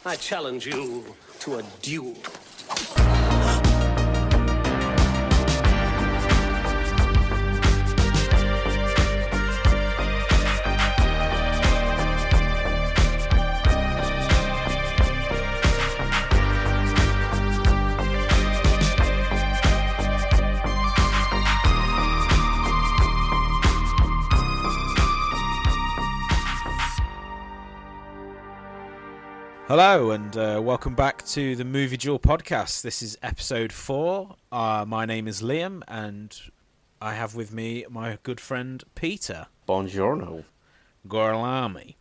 I challenge you to a duel. Hello and welcome back to the Movie Duel podcast. This is episode 4. My name is Liam and I have with me my good friend Peter. Buongiorno. Gorlami.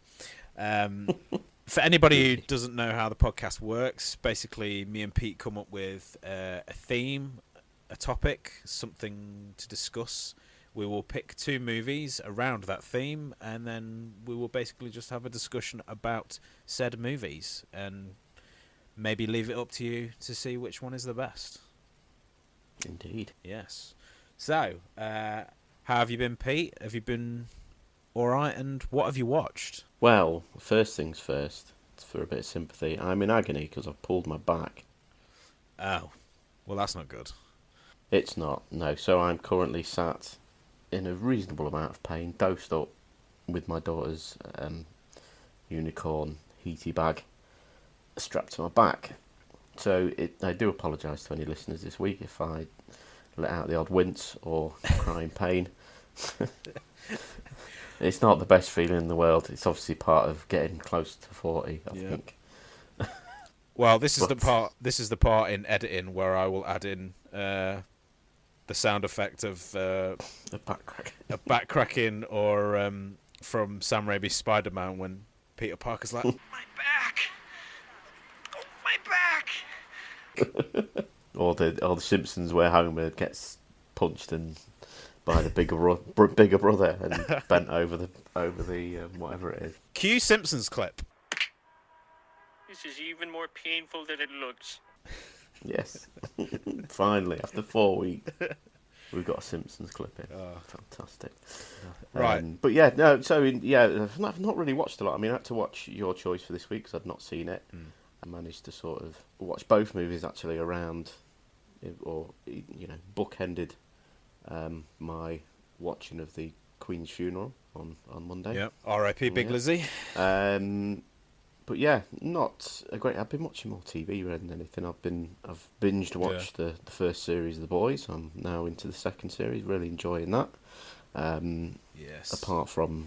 For anybody who doesn't know how the podcast works, basically me and Pete come up with a theme, a topic, something to discuss. We will pick 2 movies around that theme, and then we will basically just have a discussion about said movies, and maybe leave it up to you to see which one is the best. Indeed. Yes. So, how have you been, Pete? Have you been alright, and what have you watched? Well, first things first, for a bit of sympathy, I'm in agony because I've pulled my back. Oh, well that's not good. It's not, no. So I'm currently sat in a reasonable amount of pain, dosed up with my daughter's unicorn heaty bag strapped to my back. So I do apologise to any listeners this week if I let out the odd wince or cry in pain. It's not the best feeling in the world. It's obviously part of getting close to 40, I think. Well, this is the part in editing where I will add in the sound effect of a back cracking, or from Sam Raimi's Spider-Man when Peter Parker's like, my back, oh, my back. or the Simpsons where Homer gets punched by the bigger brother and bent over the whatever it is. Cue Simpsons clip. This is even more painful than it looks. Yes. Finally, after 4 weeks, we've got a Simpsons clip in. Oh. Fantastic. Right. But yeah, no, so I've not really watched a lot. I mean, I had to watch Your Choice for this week because I'd not seen it. I managed to sort of watch both movies actually around, or, bookended my watching of the Queen's funeral on Monday. Yeah, R.I.P. Big Lizzie. But yeah, not a great. I've been watching more TV rather than anything. I've binged watched the first series of The Boys. I'm now into the second series. Really enjoying that. Yes. Apart from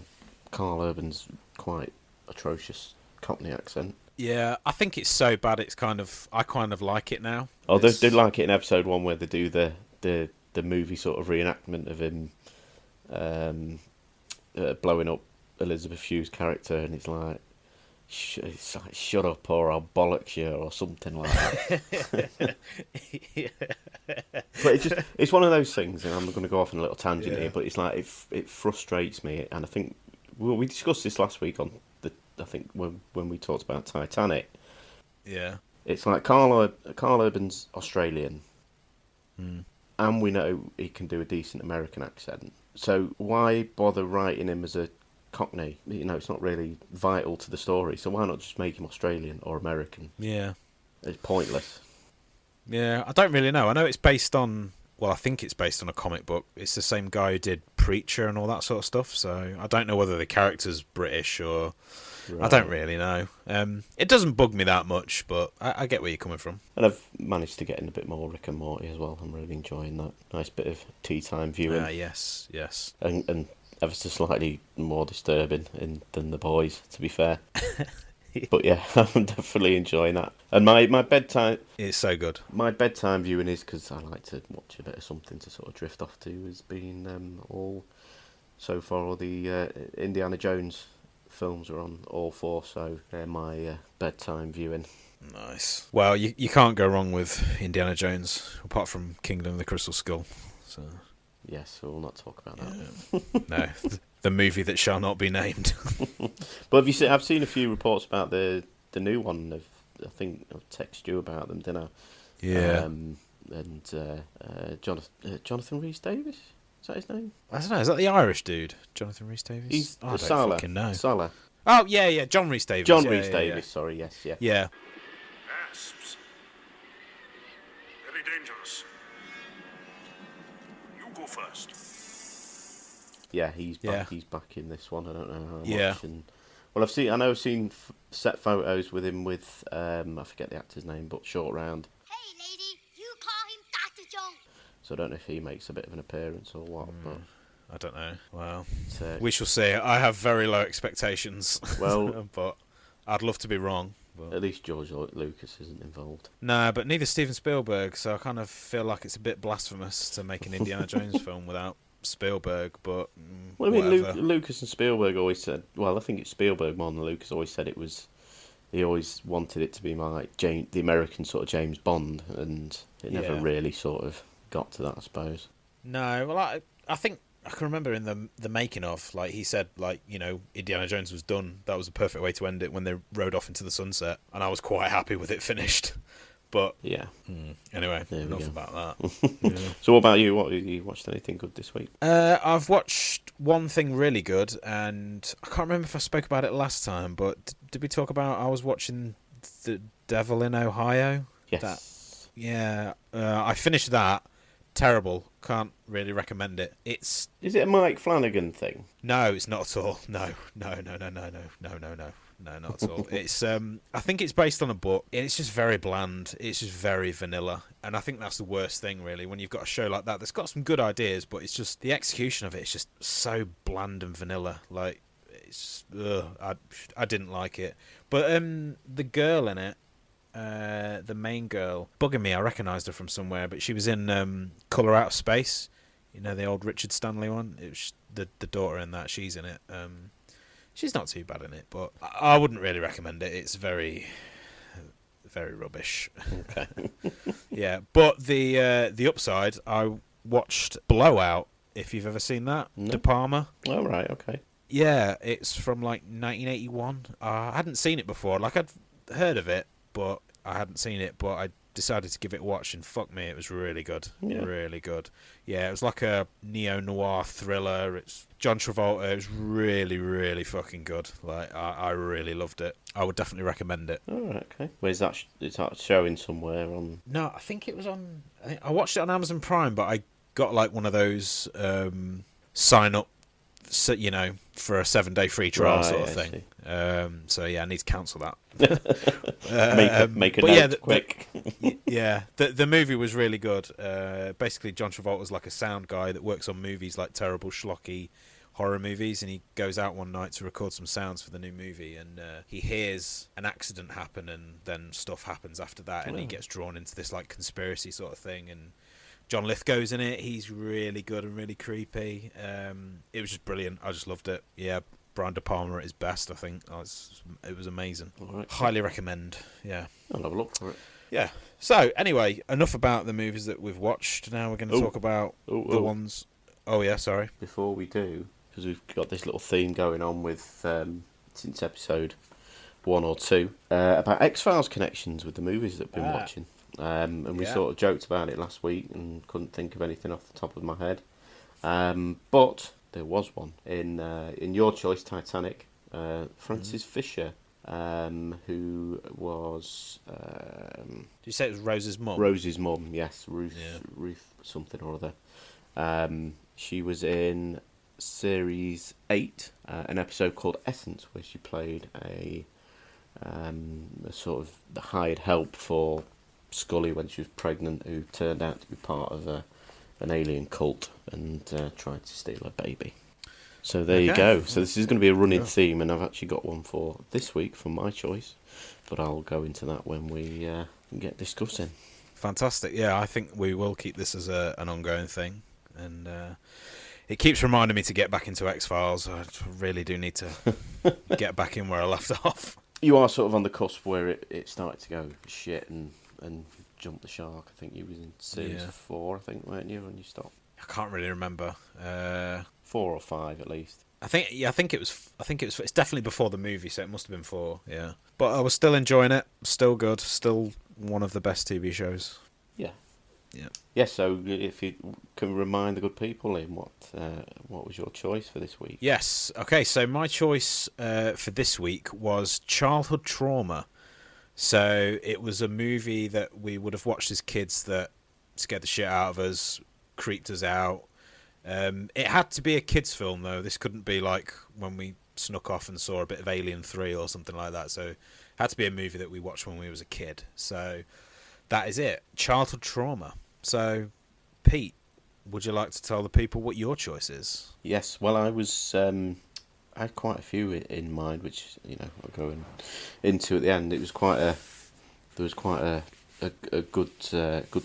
Carl Urban's quite atrocious Cockney accent. Yeah, I think it's so bad. I kind of like it now. Oh, they did like it in episode 1 where they do the movie sort of reenactment of him blowing up Elizabeth Hugh's character, and it's like, shut up or I'll bollocks you or something like that. But it's one of those things, and I'm going to go off on a little tangent here, but it's like it frustrates me, and I think we discussed this last week when we talked about Titanic. Yeah. It's like Carl Urban's Australian, and we know he can do a decent American accent, so why bother writing him as a Cockney? It's not really vital to the story, so why not just make him Australian or American? Yeah. It's pointless. Yeah, I don't really know. I know it's based on, I think it's based on a comic book. It's the same guy who did Preacher and all that sort of stuff, so I don't know whether the character's British or... Right. I don't really know. It doesn't bug me that much, but I get where you're coming from. And I've managed to get in a bit more Rick and Morty as well. I'm really enjoying that. Nice bit of tea time viewing. Yes. And ever so slightly more disturbing than The Boys, to be fair. But yeah, I'm definitely enjoying that. And my bedtime... It's so good. My bedtime viewing is, because I like to watch a bit of something to sort of drift off to, has been all the Indiana Jones films are on all 4, so they're my bedtime viewing. Nice. Well, you can't go wrong with Indiana Jones, apart from Kingdom of the Crystal Skull. So... Yes, we'll not talk about that. Yeah. No, the movie that shall not be named. But I've seen a few reports about the new one. I think I've texted you about them, didn't I? Yeah. And Jonathan Rhys-Davies, is that his name? I don't know. Is that the Irish dude, Jonathan Rhys-Davies? He's I don't Salah. fucking know. Salah. Oh, yeah, John Rhys Davies. John yeah, Rhys yeah, Davies, sorry, yes, yeah. Yeah. Asps. Very dangerous. You go first. Yeah, he's back. Yeah. He's back in this one. I don't know how Yeah. much. And well, I know I've seen set photos with him with I forget the actor's name, but Short Round. Hey, lady, you call him Dr. Jones. So I don't know if he makes a bit of an appearance or what. But I don't know. Well, we we shall see. I have very low expectations. Well, but I'd love to be wrong. But... At least George Lucas isn't involved. No, but neither Steven Spielberg, so I kind of feel like it's a bit blasphemous to make an Indiana Jones film without Spielberg, but Well, I mean, whatever. Lucas and Spielberg always said... Well, I think it's Spielberg more than Lucas always said it was... He always wanted it to be like the American sort of James Bond, and it never Yeah. really sort of got to that, I suppose. No, well, I think I can remember in the making of, like, he said, like, you know, Indiana Jones was done. That was the perfect way to end it when they rode off into the sunset, and I was quite happy with it finished. But Yeah. anyway, There we enough go. about that. Yeah. So what about you? What have you watched anything good this week? I've watched one thing really good, and I can't remember if I spoke about it last time, but did we talk about I was watching The Devil in Ohio? Yes. Yeah, I finished that. Terrible. Can't really recommend it. It's... Is it a Mike Flanagan thing? No, it's not at all. No, not at all. It's I think it's based on a book, and it's just very bland. It's just very vanilla, and I think that's the worst thing, really, when you've got a show like that that's got some good ideas, but it's just the execution of it is just so bland and vanilla. Like, it's I didn't like it. But the girl in it, the main girl, bugging me. I recognised her from somewhere, but she was in Colour Out of Space. You know, the old Richard Stanley one. It was the daughter in that. She's in it. She's not too bad in it, but I wouldn't really recommend it. It's very, very rubbish. Okay. Yeah, but the upside, I watched Blowout. If you've ever seen that, No. De Palma. Oh, right, okay. Yeah, it's from like 1981. I hadn't seen it before. Like, I'd heard of it, but I hadn't seen it. But I decided to give it a watch, and fuck me, it was really good. Yeah. Really good. Yeah, it was like a neo-noir thriller. It's John Travolta. It was really, really fucking good. Like, I really loved it. I would definitely recommend it. All right, okay. Where's that? Is that showing somewhere on? No, I think it was on... I watched it on Amazon Prime, but I got like one of those sign up, so, you know, for a 7-day free trial sort of I thing. So yeah, I need to cancel that. Make a but note yeah, quick. Yeah, the movie was really good. Basically, John Travolta's like a sound guy that works on movies, like terrible, schlocky horror movies, and he goes out one night to record some sounds for the new movie, and he hears an accident happen, and then stuff happens after that, and he gets drawn into this like conspiracy sort of thing, and John Lithgow's in it. He's really good and really creepy. It was just brilliant. I just loved it. Yeah, Brian De Palma at his best, I think. It was amazing. All right. Highly recommend. Yeah. I'll have a look for it. Yeah. So, anyway, enough about the movies that we've watched. Now we're going to talk about the ones... Oh, yeah, sorry. Before we do, because we've got this little theme going on with since episode 1 or 2 about X-Files connections with the movies that we've been watching. And we sort of joked about it last week and couldn't think of anything off the top of my head. But there was one in your choice, Titanic. Francis Fisher, who was Did you say it was Rose's mum? Rose's mum, yes, Ruth something or other. She was in series 8, an episode called Essence, where she played a sort of the hired help for Scully when she was pregnant, who turned out to be part of an alien cult and tried to steal her baby. So there you go. So this is going to be a running theme, and I've actually got one for this week from my choice, but I'll go into that when we get discussing. Fantastic. Yeah, I think we will keep this as an ongoing thing, and it keeps reminding me to get back into X-Files. I really do need to get back in where I left off. You are sort of on the cusp where it started to go shit and jump the shark. I think you was in series 4, I think, weren't you, when you stopped? I can't really remember. 4 or 5 at least. I think it was. It's definitely before the movie, so it must have been 4. Yeah, but I was still enjoying it. Still good. Still one of the best TV shows. Yeah. Yeah. Yeah, so if you can remind the good people, Liam, what was your choice for this week? Yes. Okay, so my choice for this week was Childhood Trauma. So it was a movie that we would have watched as kids that scared the shit out of us, creeped us out. It had to be a kids' film, though. This couldn't be like when we snuck off and saw a bit of Alien 3 or something like that. So it had to be a movie that we watched when we was a kid. So that is it. Childhood Trauma. So, Pete, would you like to tell the people what your choice is? Yes, well, I had quite a few in mind, which I'll go into at the end. There was quite a good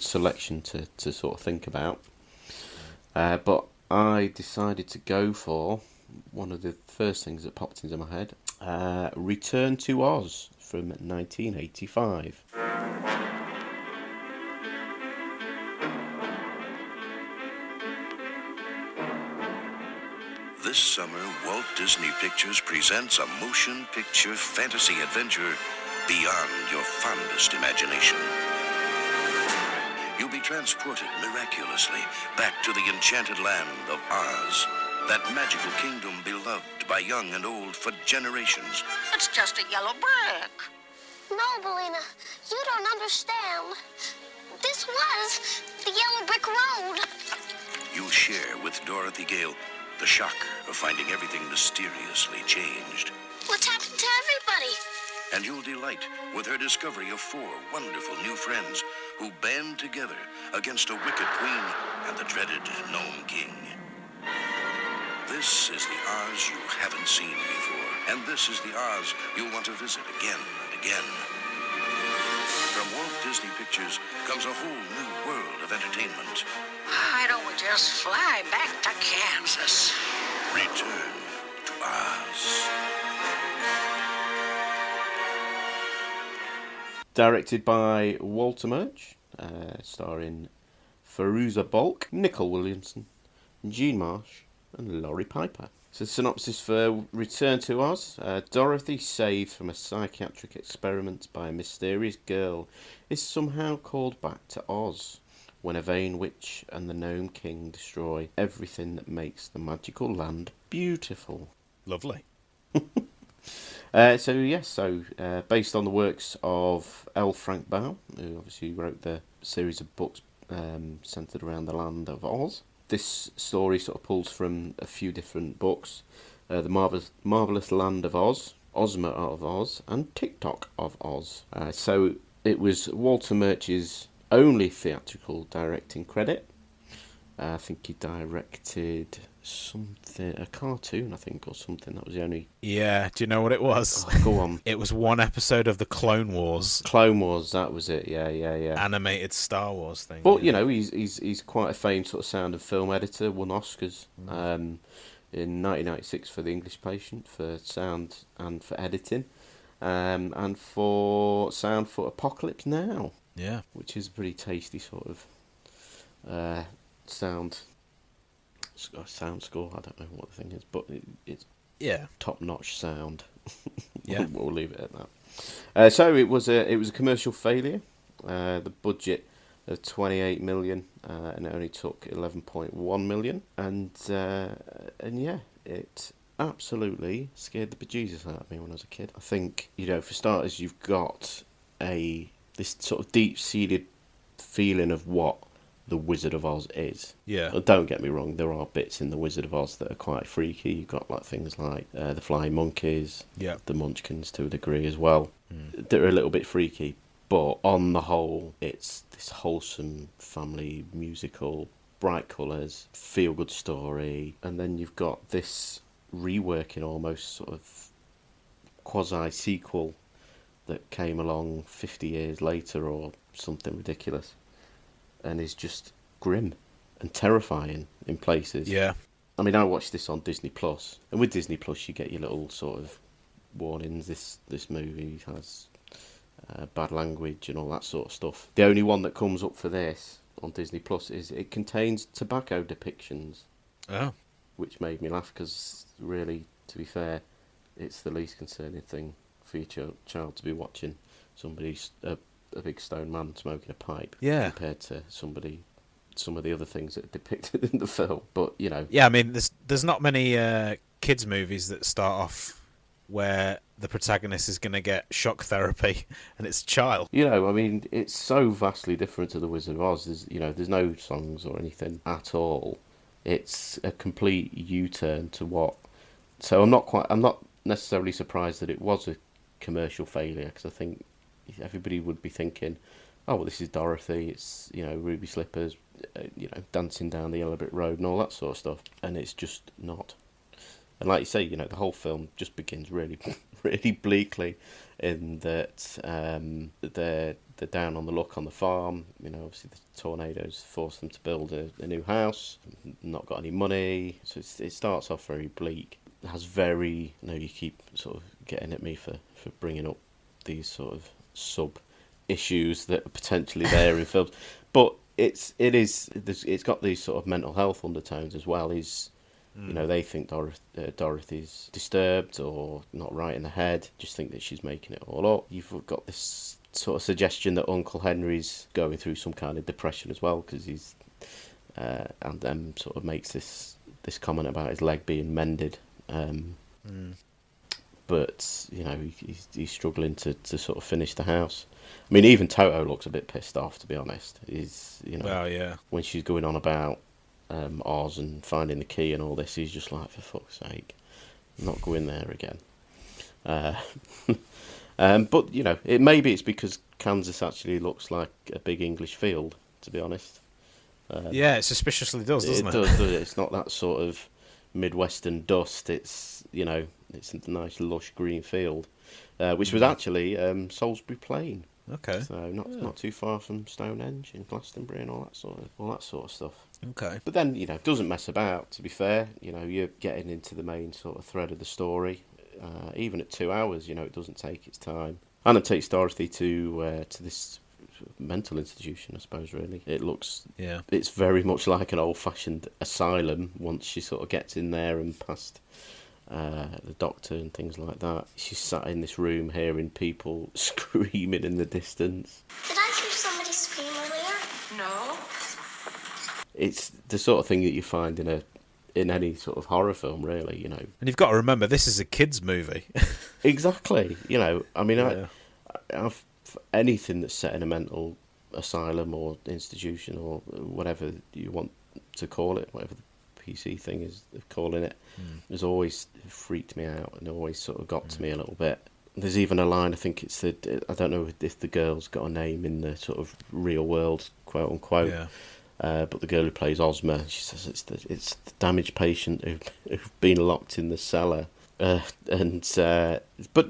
selection to sort of think about. But I decided to go for one of the first things that popped into my head: Return to Oz from 1985. This summer, Walt Disney Pictures presents a motion picture fantasy adventure beyond your fondest imagination. You'll be transported miraculously back to the enchanted land of Oz, that magical kingdom beloved by young and old for generations. It's just a yellow brick. No, Belina, you don't understand. This was the yellow brick road. You'll share with Dorothy Gale the shock of finding everything mysteriously changed. What's happened to everybody? And you'll delight with her discovery of 4 wonderful new friends who band together against a wicked queen and the dreaded Gnome King. This is the Oz you haven't seen before, and this is the Oz you'll want to visit again and again. From Walt Disney Pictures comes a whole new world of entertainment. Why don't we just fly back to Kansas? Return to Oz. Directed by Walter Murch, starring Fairuza Balk, Nicole Williamson, Jean Marsh, and Laurie Piper. So, synopsis for Return to Oz. Dorothy, saved from a psychiatric experiment by a mysterious girl, is somehow called back to Oz when a vain witch and the Gnome King destroy everything that makes the magical land beautiful. Lovely. Based on the works of L. Frank Baum, who obviously wrote the series of books centred around the land of Oz. This story sort of pulls from a few different books: The Marvelous Land of Oz, Ozma of Oz, and TikTok of Oz. So it was Walter Murch's only theatrical directing credit. I think he directed a cartoon, I think, or something. That was the only... Yeah, do you know what it was? Oh, go on. It was one episode of the Clone Wars. Clone Wars, that was it, yeah. Animated Star Wars thing. But, he's quite a famed sort of sound and film editor, won Oscars in 1996 for The English Patient, for sound and for editing, and for sound for Apocalypse Now. Yeah. Which is a pretty tasty sort of sound score. I don't know what the thing is, but it's top-notch sound. Yeah. We'll leave it at that. So it was a commercial failure. The budget of 28 million, and it only took 11.1 million, and it absolutely scared the bejesus out of me when I was a kid. I think, for starters, you've got this sort of deep-seated feeling of what the Wizard of Oz is. Yeah. Don't get me wrong, there are bits in the Wizard of Oz that are quite freaky. You've got things like the flying monkeys, the munchkins to a degree as well. They're a little bit freaky, but on the whole, it's this wholesome family musical, bright colours, feel-good story, and then you've got this reworking, almost sort of quasi-sequel that came along 50 years later or something ridiculous, and is just grim and terrifying in places. Yeah. I mean, I watched this on Disney Plus, and with Disney Plus you get your little sort of warnings. This movie has bad language and all that sort of stuff. The only one that comes up for this on Disney Plus is it contains tobacco depictions. Oh. Which made me laugh, because really, to be fair, it's the least concerning thing for your child to be watching. Somebody's a big stone man smoking a pipe. Yeah. Compared to some of the other things that are depicted in the film. But, you know. Yeah, I mean, there's not many kids' movies that start off where the protagonist is going to get shock therapy and it's a child. You know, I mean, it's so vastly different to The Wizard of Oz. There's no songs or anything at all. It's a complete U-turn to what... So I'm not necessarily surprised that it was a commercial failure, because I think everybody would be thinking, oh, well, this is Dorothy, it's, Ruby Slippers, dancing down the Yellow Brick Road and all that sort of stuff. And it's just not. And like you say, the whole film just begins really, really bleakly in that they're down on the luck on the farm. Obviously the tornadoes force them to build a new house, not got any money. So it starts off very bleak. It has very, you keep sort of getting at me for bringing up these sort of sub-issues that are potentially there in films. But it's got these sort of mental health undertones as well. They think Dorothy's disturbed or not right in the head, just think that she's making it all up. You've got this sort of suggestion that Uncle Henry's going through some kind of depression as well, because he's and then sort of makes this comment about his leg being mended. But he's struggling to sort of finish the house. I mean, even Toto looks a bit pissed off, to be honest. Well, yeah. When she's going on about Oz and finding the key and all this, he's just like, for fuck's sake, I'm not going there again. But maybe it's because Kansas actually looks like a big English field, to be honest. Yeah, it suspiciously does, doesn't it? It does. It's not that sort of Midwestern dust. It's it's a nice lush green field, which was actually Salisbury Plain. Okay. So not too far from Stonehenge and Glastonbury and all that sort of stuff. Okay. But then doesn't mess about. To be fair, you're getting into the main sort of thread of the story. Even at 2 hours, it doesn't take its time, and it takes Dorothy to this mental institution, I suppose. Really, it's very much like an old-fashioned asylum once she sort of gets in there and past the doctor and things like that. She's sat in this room hearing people screaming in the distance. Did I hear somebody scream earlier? No. It's the sort of thing that you find in any sort of horror film, really. And you've got to remember, this is a kids' movie. Exactly. I mean, I've anything that's set in a mental asylum or institution or whatever you want to call it, whatever the PC thing is of calling it, has always freaked me out and always sort of got to me a little bit. There's even a line, I think it's I don't know if the girl's got a name in the sort of real world, quote unquote. Yeah. But the girl who plays Ozma, she says it's the damaged patient who've been locked in the cellar. But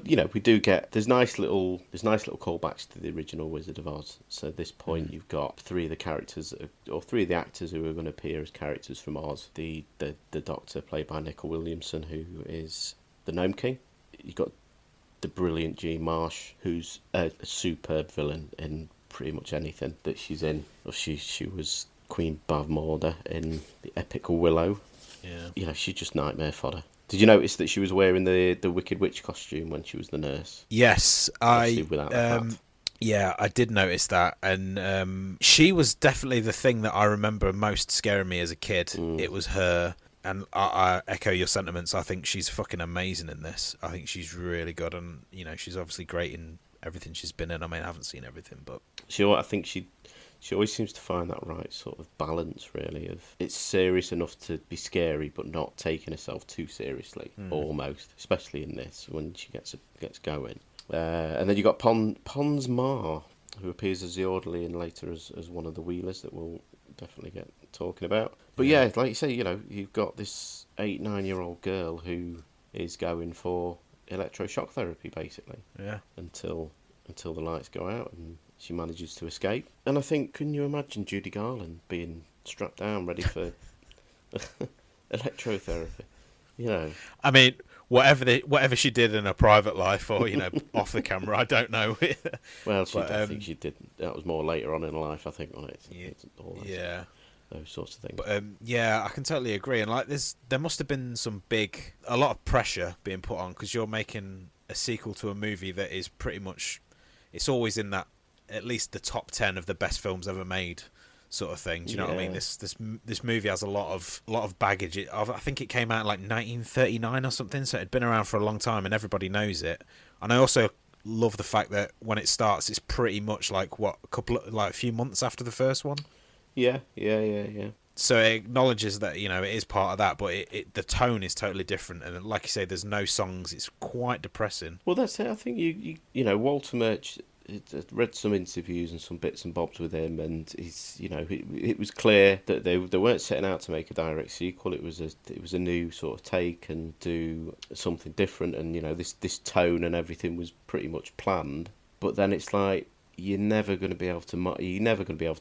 we do get there's nice little callbacks to the original Wizard of Oz. So at this point, you've got three of the actors who are going to appear as characters from Oz. The Doctor, played by Nicol Williamson, who is the Gnome King. You've got the brilliant Jean Marsh, who's a superb villain in pretty much anything that she's in. She was Queen Bavmorda in the epic Willow. Yeah, she's just nightmare fodder. Did you notice that she was wearing the Wicked Witch costume when she was the nurse? Yes, I did notice that, and she was definitely the thing that I remember most scaring me as a kid. It was her, and I echo your sentiments. I think she's fucking amazing in this. I think she's really good, and she's obviously great in everything she's been in. I mean, I haven't seen everything, but I think she always seems to find that right sort of balance, really, of it's serious enough to be scary, but not taking herself too seriously, almost, especially in this, when she gets going. And then you got Pons Ma, who appears as the orderly and later as one of the Wheelers that we'll definitely get talking about. But yeah, like you say, you've got this 8-9-year-old girl who is going for electroshock therapy, basically. Yeah. Until the lights go out and she manages to escape. And I think, can you imagine Judy Garland being strapped down, ready for electrotherapy? I mean, whatever she did in her private life or off the camera, I don't know. Well, I think she did. That was more later on in life, I think, on it. Yeah. Those sorts of things. But I can totally agree. And there must have been a lot of pressure being put on, because you're making a sequel to a movie that is pretty much, it's always in that at least the top 10 of the best films ever made, sort of thing. Do you know what I mean? Yeah. This movie has a lot of baggage. I think it came out in like 1939 or something, so it had been around for a long time, and everybody knows it. And I also love the fact that when it starts, it's pretty much like a few months after the first one. Yeah. So it acknowledges that, you know, it is part of that, but the tone is totally different, and like you say, there's no songs. It's quite depressing. Well, that's it. I think you know, Walter Murch. I read some interviews and some bits and bobs with him, and he's, you know, it was clear that they weren't setting out to make a direct sequel. It was a new sort of take and do something different, and you know, this tone and everything was pretty much planned. But then it's like you're never going to be able to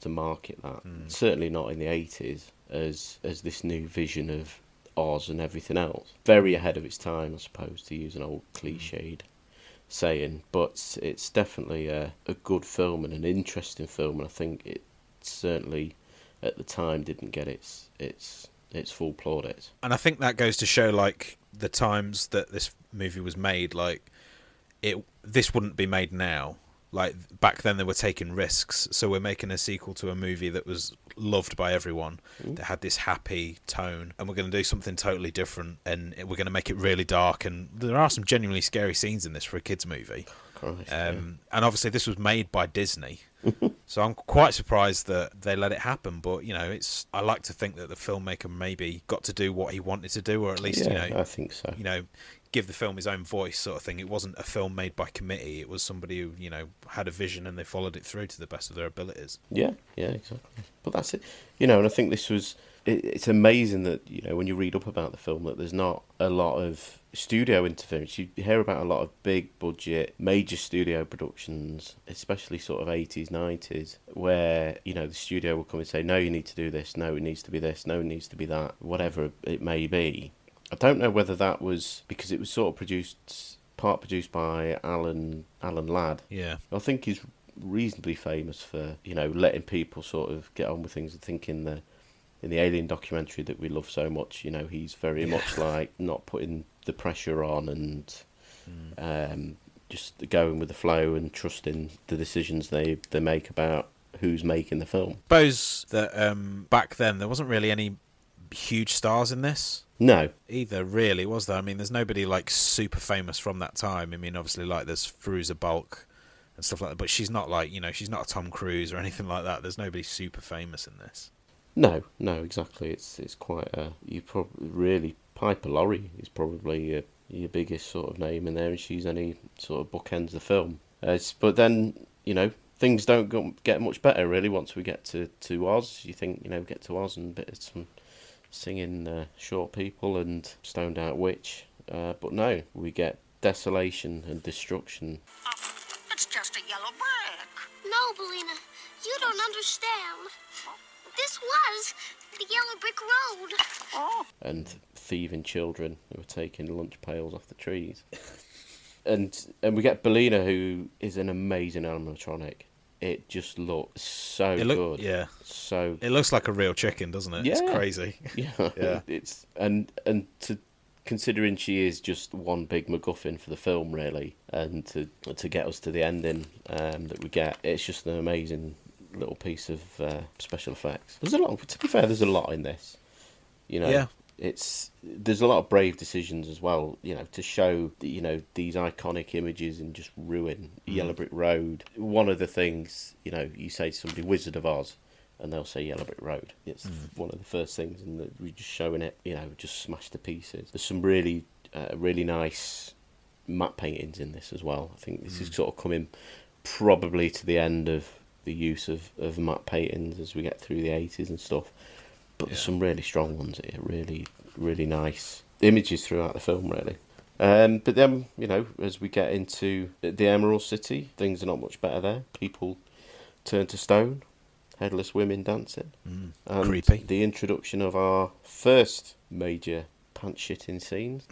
market that. Certainly not in the 80s as this new vision of Oz and everything else. Very ahead of its time, I suppose, to use an old cliched saying, but it's definitely a good film and an interesting film, and I think it certainly at the time didn't get its full plaudits. And I think that goes to show, like, the times that this movie was made. Like, this wouldn't be made now. Like, back then they were taking risks, so we're making a sequel to a movie that was loved by everyone, that had this happy tone, and we're going to do something totally different, and we're going to make it really dark, and there are some genuinely scary scenes in this for a kids movie. Christ, and obviously this was made by Disney, so I'm quite surprised that they let it happen. But you know, I like to think that the filmmaker maybe got to do what he wanted to do, or at least, you know, I think so. You know, give the film his own voice, sort of thing. It wasn't a film made by committee. It was somebody who, you know, had a vision and they followed it through to the best of their abilities. Yeah, exactly. But that's it. You know, and I think this was... It's amazing that, you know, when you read up about the film, that there's not a lot of studio interference. You hear about a lot of big budget, major studio productions, especially sort of 80s, 90s, where, you know, the studio will come and say, no, you need to do this, no, it needs to be this, no, it needs to be that, whatever it may be. I don't know whether that was because it was sort of part produced by Alan Ladd. Yeah. I think he's reasonably famous for, you know, letting people sort of get on with things. I think in the Alien documentary that we love so much, you know, he's very much like not putting the pressure on and just going with the flow and trusting the decisions they make about who's making the film. I suppose that back then there wasn't really any huge stars in this. No. Either, really, was there? I mean, there's nobody like super famous from that time. I mean, obviously, like there's Fairuza Balk and stuff like that, but she's not like, you know, she's not a Tom Cruise or anything like that. There's nobody super famous in this. No, exactly. It's quite you probably really Piper Laurie is probably your biggest sort of name in there, and she's only sort of bookends the film. But then, you know, things don't get much better really once we get to Oz. You think, you know, get to Oz and a bit of some singing short people and stoned out witch, but no, we get desolation and destruction. It's just a yellow brick. No, Belina, you don't understand. This was the yellow brick road. Oh. And thieving children who are taking lunch pails off the trees. and we get Belina, who is an amazing animatronic. It just looks so good. Yeah. So it looks like a real chicken, doesn't it? Yeah. It's crazy. Yeah. It's and to considering she is just one big MacGuffin for the film, really, and to get us to the ending that we get, it's just an amazing little piece of special effects. There's a lot. To be fair, there's a lot in this. You know. Yeah. There's a lot of brave decisions as well, you know, to show, you know, these iconic images and just ruin Yellow Brick Road. One of the things, you know, you say to somebody Wizard of Oz and they'll say Yellow Brick Road. It's one of the first things, and we're just showing it, you know, just smashed to pieces. There's some really nice matte paintings in this as well. I think this is sort of coming probably to the end of the use of matte paintings as we get through the 80s and stuff. But there's some really strong ones here, really, really nice images throughout the film, really. But then, you know, as we get into the Emerald City, things are not much better there. People turn to stone, headless women dancing. And creepy. The introduction of our first major pants-shitting scenes,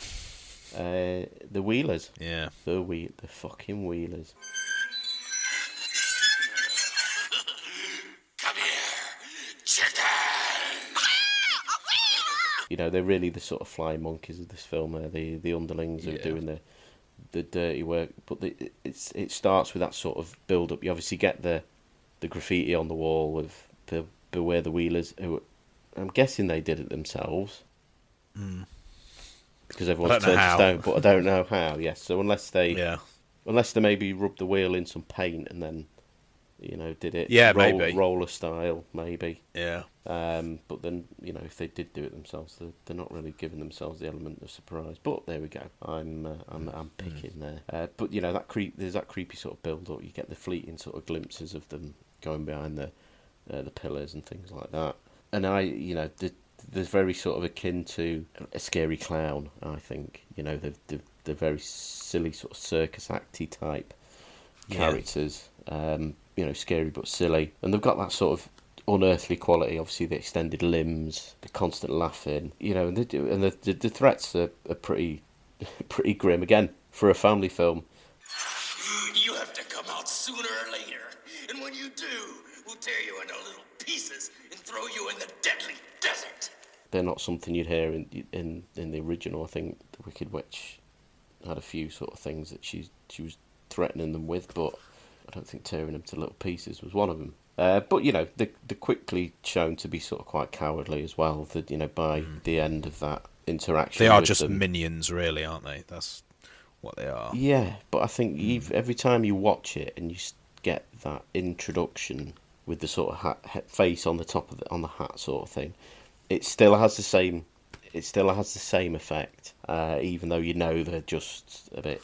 the Wheelers. Yeah. The fucking Wheelers. Come here, chicken! You know, they're really the sort of flying monkeys of this film. The underlings who are doing the dirty work, but it starts with that sort of build up. You obviously get the graffiti on the wall with beware the wheelers, who I'm guessing they did it themselves. Because everyone's turned to stone, but I don't know how. Yes, so unless they maybe rubbed the wheel in some paint and then, did it maybe roller style, maybe. Yeah. But then, if they did do it themselves, they're not really giving themselves the element of surprise. But there we go. I'm picking there. But there's that creepy sort of build up. You get the fleeting sort of glimpses of them going behind the pillars and things like that. And there's very sort of akin to a scary clown, I think. The very silly sort of circus acty type characters. Scary but silly. And they've got that sort of unearthly quality, obviously the extended limbs, the constant laughing, and the threats are pretty grim, again, for a family film. You have to come out sooner or later. And when you do, we'll tear you into little pieces and throw you in the deadly desert. They're not something you'd hear in the original. I think the Wicked Witch had a few sort of things that she was threatening them with, but I don't think tearing them to little pieces was one of them. But they're quickly shown to be sort of quite cowardly as well. That by the end of that interaction, they are with just them, minions, really, aren't they? That's what they are. Yeah, but I think every time you watch it and you get that introduction with the sort of face on the top of on the hat sort of thing, it still has the same. It still has the same effect, even though they're just a bit.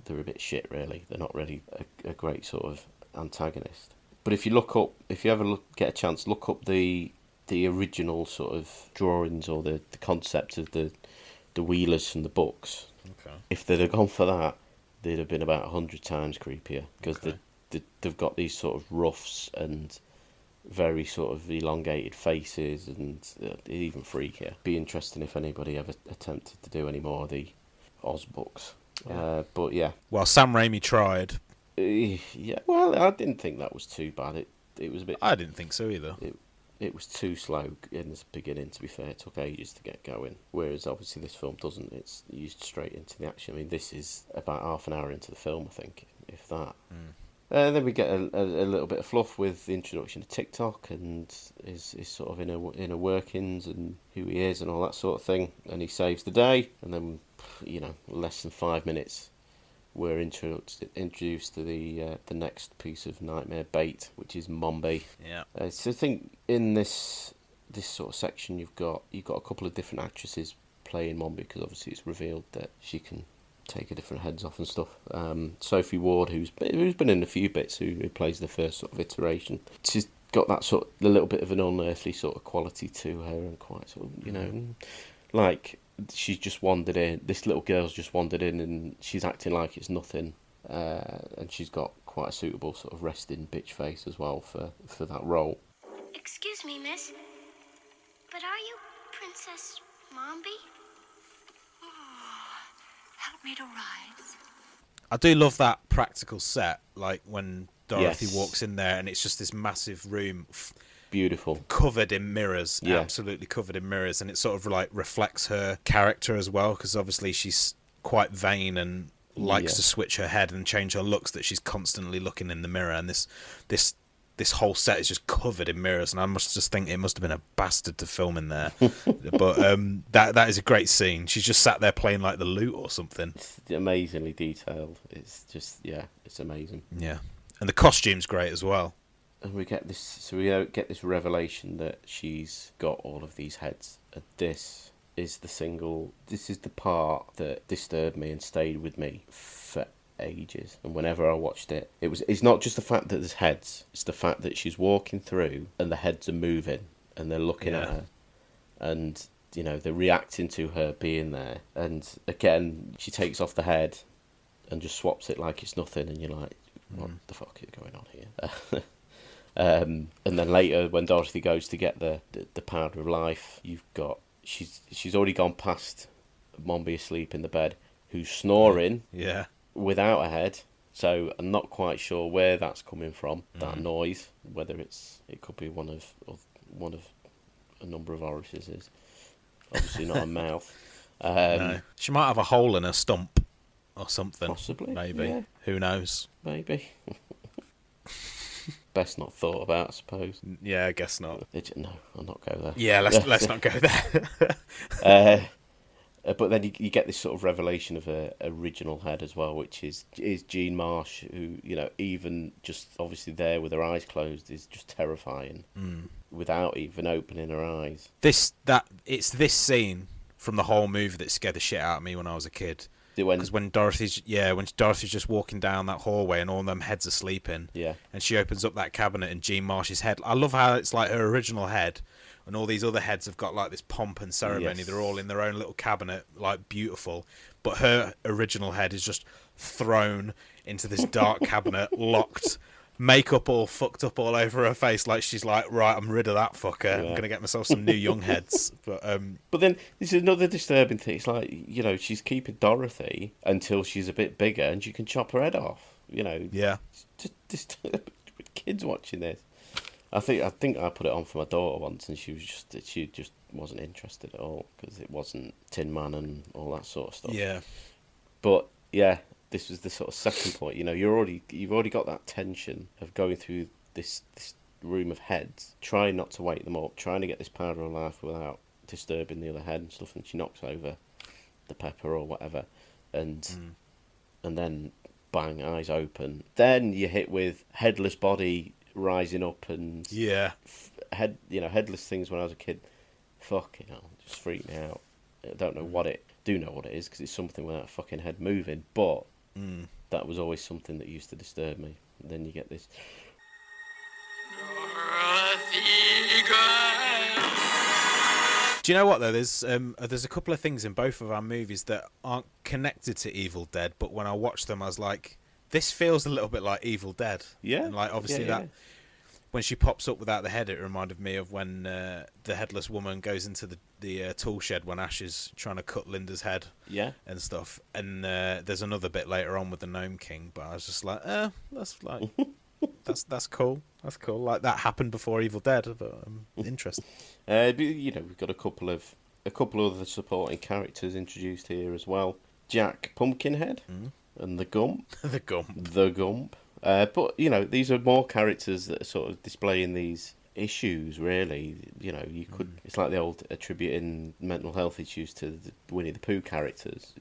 They're a bit shit, really. They're not really a great sort of antagonist. But if you ever get a chance, look up the original sort of drawings or the concept of the Wheelers from the books. Okay. If they'd have gone for that, they'd have been about 100 times creepier, because they've got these sort of roughs and very sort of elongated faces, and even freakier. Be interesting if anybody ever attempted to do any more of the Oz books. Yeah. But yeah. Well, Sam Raimi tried. Yeah. Well, I didn't think that was too bad. It was a bit. I didn't think so either. It was too slow in the beginning. To be fair, it took ages to get going. Whereas obviously this film doesn't. It's used straight into the action. I mean, this is about half an hour into the film, I think, if that. Then we get a little bit of fluff with the introduction to TikTok and his sort of inner workings and who he is and all that sort of thing. And he saves the day. And then, less than 5 minutes, we're introduced to the next piece of nightmare bait, which is Mombi. Yeah. So I think in this sort of section you've got a couple of different actresses playing Mombi, because obviously it's revealed that she can take her different heads off and stuff. Sophie Ward, who's been in a few bits, who plays the first sort of iteration. She's got that sort of a little bit of an unearthly sort of quality to her, and quite sort of like she's just wandered in. This little girl's just wandered in, and she's acting like it's nothing. And she's got quite a suitable sort of resting bitch face as well for that role. Excuse me, miss, but are you Princess Mombi? Help me to rise. I do love that practical set, like when Dorothy Yes. walks in there and it's just this massive room Beautiful. covered in mirrors, Yeah. absolutely covered in mirrors, and it sort of like reflects her character as well, because obviously she's quite vain and likes to switch her head and change her looks, that she's constantly looking in the mirror, and this whole set is just covered in mirrors, and I must just think it must have been a bastard to film in there. But that is a great scene. She's just sat there playing like the lute or something. It's amazingly detailed. It's just, it's amazing. Yeah, and the costume's great as well. And we get this revelation that she's got all of these heads. And this is the part that disturbed me and stayed with me for ages. And whenever I watched it, it's not just the fact that there's heads, it's the fact that she's walking through and the heads are moving and they're looking at her, and they're reacting to her being there. And again, she takes off the head and just swaps it like it's nothing, and you're like, what the fuck is going on here? And then later, when Dorothy goes to get the powder of life, you've got she's already gone past Mombi asleep in the bed, who's snoring without a head. So I'm not quite sure where that's coming from, that noise. Whether it could be one of a number of orifices. Obviously not a mouth. No. She might have a hole in her stump. or something. Possibly, maybe. yeah. Who knows? Maybe. Best not thought about, I suppose. Yeah, I guess not. No, I'll not go there. Yeah, let's not go there. But then you get this sort of revelation of a original head as well, which is Jean Marsh, who, even just obviously there with her eyes closed is just terrifying without even opening her eyes. It's this scene from the whole movie that scared the shit out of me when I was a kid. Because when Dorothy's just walking down that hallway and all them heads are sleeping, and she opens up that cabinet and Jean Marsh's head. I love how it's like her original head. And all these other heads have got like this pomp and ceremony. Yes. They're all in their own little cabinet, like beautiful. But her original head is just thrown into this dark cabinet, locked, makeup all fucked up all over her face. Like she's like, right, I'm rid of that fucker. Yeah. I'm gonna get myself some new young heads. But then this is another disturbing thing. It's like she's keeping Dorothy until she's a bit bigger, and you can chop her head off. Yeah. Just kids watching this. I think I put it on for my daughter once, and she just wasn't interested at all because it wasn't Tin Man and all that sort of stuff. Yeah. But yeah, this was the sort of second point. You've already got that tension of going through this room of heads, trying not to wake them up, trying to get this powder of life without disturbing the other head and stuff, and she knocks over the pepper or whatever, and then bang, eyes open. Then you're hit with headless body rising up and headless things. When I was a kid, just freaked me out. I don't know what it is because it's something without a fucking head moving, but that was always something that used to disturb me. And then you get this Do you know what though? There's a couple of things in both of our movies that aren't connected to Evil Dead, but when I watched them I was like, this feels a little bit like Evil Dead. Yeah. And like obviously that when she pops up without the head, it reminded me of when the headless woman goes into the tool shed when Ash is trying to cut Linda's head. Yeah. And stuff. And there's another bit later on with the Gnome King, but I was just like, that's like that's cool. That's cool. Like that happened before Evil Dead, but interesting. We've got a couple of other supporting characters introduced here as well. Jack Pumpkinhead and the Gump. The Gump. The Gump. But these are more characters that are sort of displaying these issues. Really, you could. It's like the old attributing mental health issues to the Winnie the Pooh characters.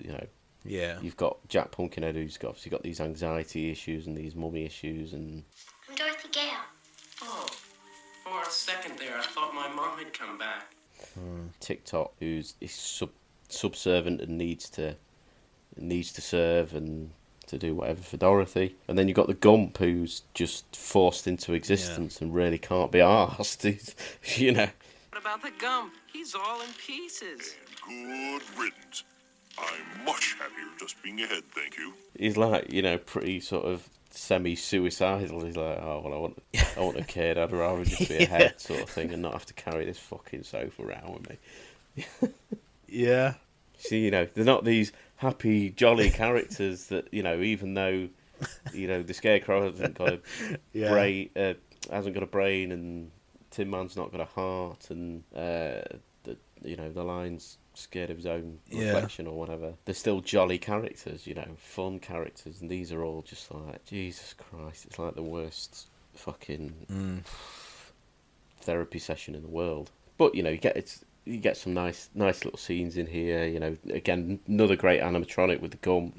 Yeah. You've got Jack Pumpkinhead, who's obviously got these anxiety issues and these mummy issues, and I'm Dorothy Gale. Oh, for a second there, I thought my mom had come back. TikTok, who's subservient and needs to serve and to do whatever for Dorothy. And then you've got the Gump, who's just forced into existence and really can't be arsed. What about the Gump? He's all in pieces. And good riddance. I'm much happier just being ahead, thank you. He's like, pretty sort of semi-suicidal. He's like, oh, well, I want a kid. I'd rather just be ahead sort of thing and not have to carry this fucking sofa around with me. Yeah. See, they're not these happy, jolly characters that, even though, the Scarecrow hasn't got a brain, and Tin Man's not got a heart, and the line's scared of his own reflection or whatever. They're still jolly characters, fun characters, and these are all just like, Jesus Christ, it's like the worst fucking therapy session in the world. But you get some nice little scenes in here. Again, another great animatronic with the Gump.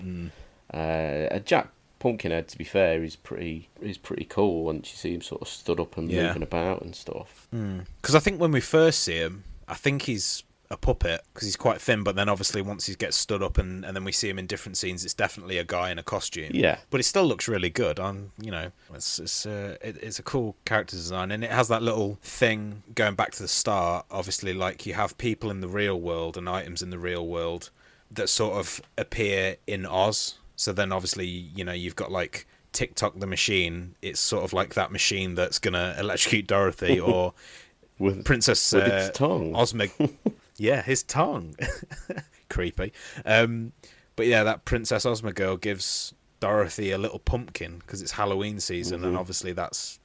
Jack Pumpkinhead, to be fair, is pretty cool once you see him sort of stood up and moving about and stuff. Because I think when we first see him, I think he's a puppet because he's quite thin, but then obviously once he gets stood up and then we see him in different scenes, it's definitely a guy in a costume. Yeah, but it still looks really good. It's a cool character design, and it has that little thing going back to the start. Obviously, like you have people in the real world and items in the real world that sort of appear in Oz. So then obviously you've got like TikTok the machine. It's sort of like that machine that's gonna electrocute Dorothy or with Princess its tongue. Ozma. Yeah, his tongue. Creepy. But yeah, that Princess Ozma girl gives Dorothy a little pumpkin because it's Halloween season, and obviously that's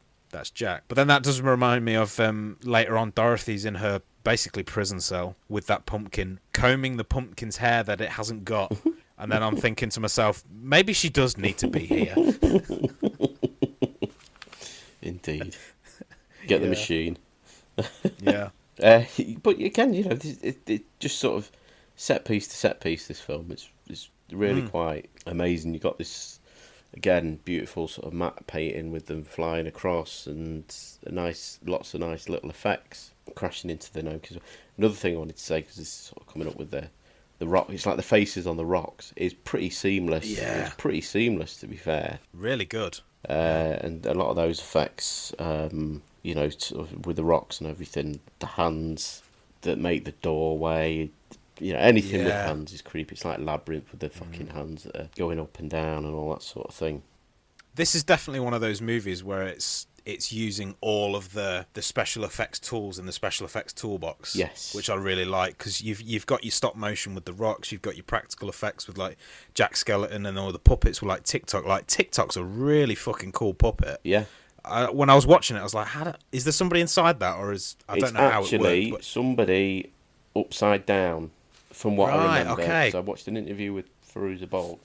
Jack. But then that does remind me of later on, Dorothy's in her basically prison cell with that pumpkin, combing the pumpkin's hair that it hasn't got. And then I'm thinking to myself, maybe she does need to be here. Indeed. Get the machine. Yeah. But again, it just sort of set piece to set piece, this film. It's really quite amazing. You've got this, again, beautiful sort of matte painting with them flying across and lots of nice little effects crashing into the gnome. Another thing I wanted to say, because this is sort of coming up with the rock, it's like the faces on the rocks is pretty seamless. Yeah. It's pretty seamless, to be fair. Really good. And a lot of those effects, sort of with the rocks and everything, the hands that make the doorway, anything with hands is creepy. It's like Labyrinth with the fucking hands that are going up and down and all that sort of thing. This is definitely one of those movies where it's using all of the special effects tools in the special effects toolbox. Yes. Which I really like, because you've got your stop motion with the rocks, you've got your practical effects with like Jack Skeleton, and all the puppets with like TikTok. Like TikTok's a really fucking cool puppet. Yeah. When I was watching it, I was like, is there somebody inside that, or I don't know how it works. It's actually somebody upside down, from what I remember. Okay. So I watched an interview with Firuza Balk,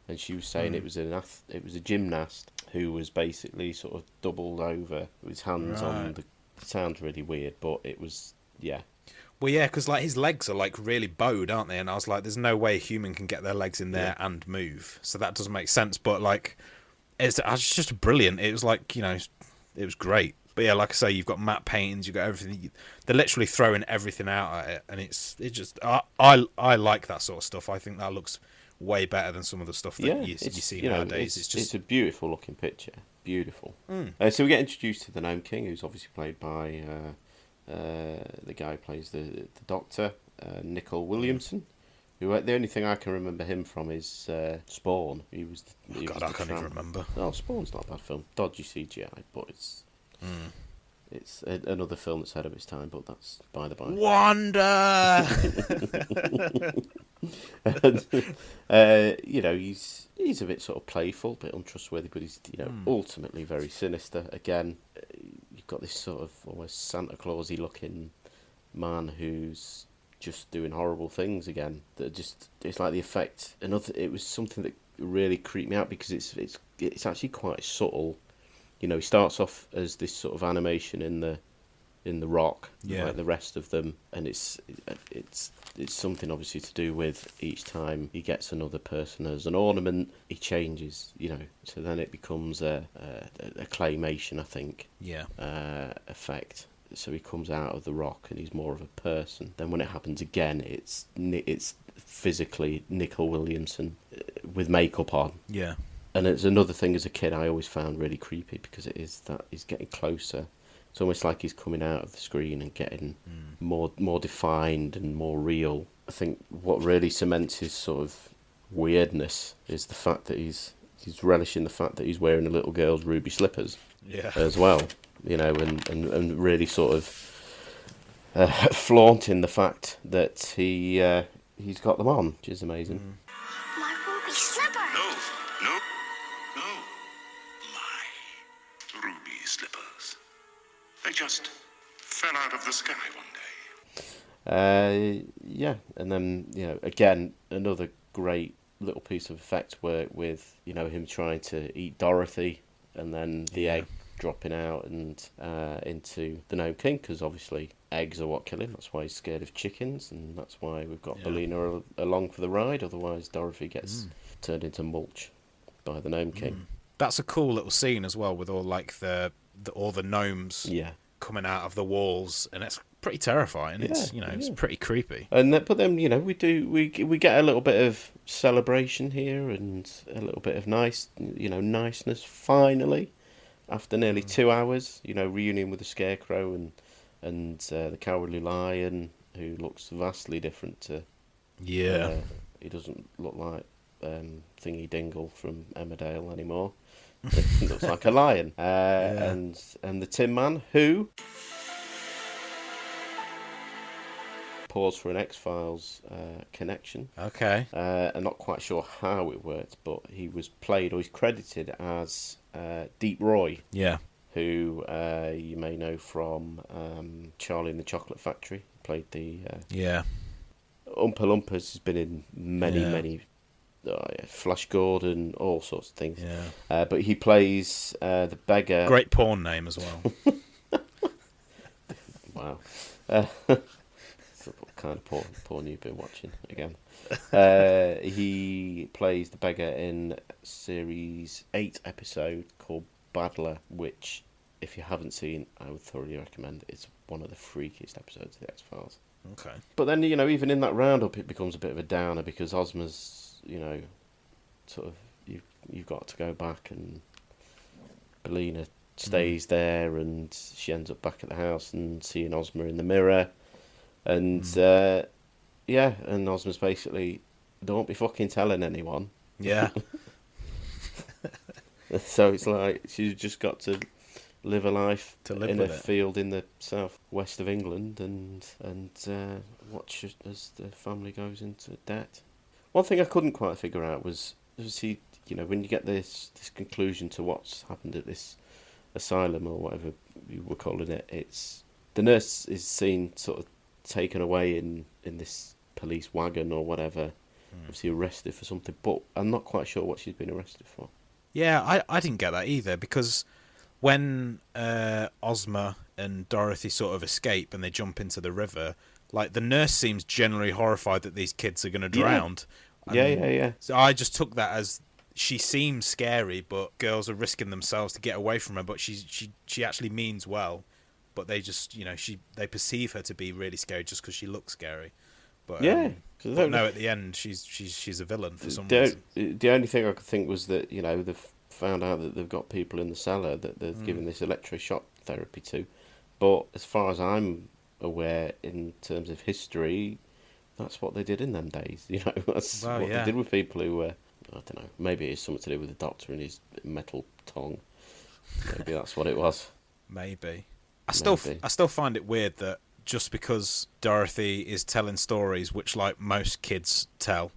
and she was saying it was a gymnast who was basically sort of doubled over with his hands on the... It sounds really weird, but it was, yeah. Well, yeah, because like his legs are like really bowed, aren't they? And I was like, there's no way a human can get their legs in there and move. So that doesn't make sense. But like, it's just brilliant. It was like, it was great. But yeah, like I say, you've got matte paintings, you've got everything. They're literally throwing everything out at it, and it just I like that sort of stuff. I think that looks way better than some of the stuff that you see nowadays. It's a beautiful looking picture, beautiful. So we get introduced to the Gnome King, who's obviously played by the guy who plays the Doctor, Nicol Williamson. Who, the only thing I can remember him from is Spawn. He was the I can't even remember. Oh, Spawn's not a bad film. Dodgy CGI, but it's another film that's ahead of its time. But that's by the by. Wonder. And, he's a bit sort of playful, a bit untrustworthy, but he's ultimately very sinister. Again, you've got this sort of almost Santa Clausy looking man who's just doing horrible things again. It's like the effect. It was something that really creeped me out, because it's actually quite subtle. He starts off as this sort of animation in the rock, like the rest of them, and it's something obviously to do with each time he gets another person as an ornament, he changes, so then it becomes a claymation, I think, effect. So he comes out of the rock and he's more of a person. Then when it happens again, it's physically Nicol Williamson with makeup on. Yeah. And it's another thing as a kid I always found really creepy, because it is that he's getting closer. It's almost like he's coming out of the screen and getting more defined and more real. I think what really cements his sort of weirdness is the fact that he's relishing the fact that he's wearing a little girl's ruby slippers as well. And really sort of flaunting the fact that he's got them on, which is amazing. My ruby slipper. No. My ruby slippers. They just fell out of the sky one day. And then, again, another great little piece of effect work with, him trying to eat Dorothy, and then the egg dropping out and into the Gnome King, because obviously eggs are what kill him. That's why he's scared of chickens, and that's why we've got Bellina along for the ride. Otherwise, Dorothy gets turned into mulch by the Gnome King. That's a cool little scene as well, with all like all the gnomes coming out of the walls, and it's pretty terrifying. It's it's pretty creepy. But then we get a little bit of celebration here and a little bit of niceness finally. After nearly 2 hours, reunion with the Scarecrow and the Cowardly Lion, who looks vastly different to... he doesn't look like Thingy Dingle from Emmerdale anymore. He looks like a lion. And the Tin Man, who... Pause for an X-Files connection. Okay. I'm not quite sure how it worked, but he's credited as Deep Roy. Yeah. Who you may know from Charlie and the Chocolate Factory. He played the... Oompa Loompas has been in many Flash Gordon, all sorts of things. Yeah. But he plays the beggar. Great porn name as well. Wow. What kind of porn you've been watching again? He plays the beggar in series 8 episode called Badler, which, if you haven't seen, I would thoroughly recommend. It's one of the freakiest episodes of the X-Files. Okay. But then, even in that roundup, it becomes a bit of a downer because Ozma's, sort of, you've got to go back, and Belina stays there, and she ends up back at the house and seeing Ozma in the mirror. And, and Ozma's basically, don't be fucking telling anyone. Yeah. So it's like she's just got to live a life in a it. field in the southwest of England and watch as the family goes into debt. One thing I couldn't quite figure out was he, when you get this conclusion to what's happened at this asylum or whatever you were calling it, it's the nurse is seen sort of taken away in this police wagon or whatever, obviously arrested for something, but I'm not quite sure what she's been arrested for. Yeah, I didn't get that either, because when Ozma and Dorothy sort of escape and they jump into the river, like, the nurse seems generally horrified that these kids are going to drown. Yeah. So I just took that as she seems scary, but girls are risking themselves to get away from her, but she actually means well. But they just, they perceive her to be really scary just because she looks scary. But but no, at the end, she's a villain for some reason. The only thing I could think was that, they've found out that they've got people in the cellar that they're giving this electroshock therapy to. But as far as I'm aware, in terms of history, that's what they did in them days. That's what they did with people who were, I don't know, maybe it's something to do with the doctor and his metal tongue. Maybe that's what it was. Maybe. I still find it weird that just because Dorothy is telling stories which, like, most kids tell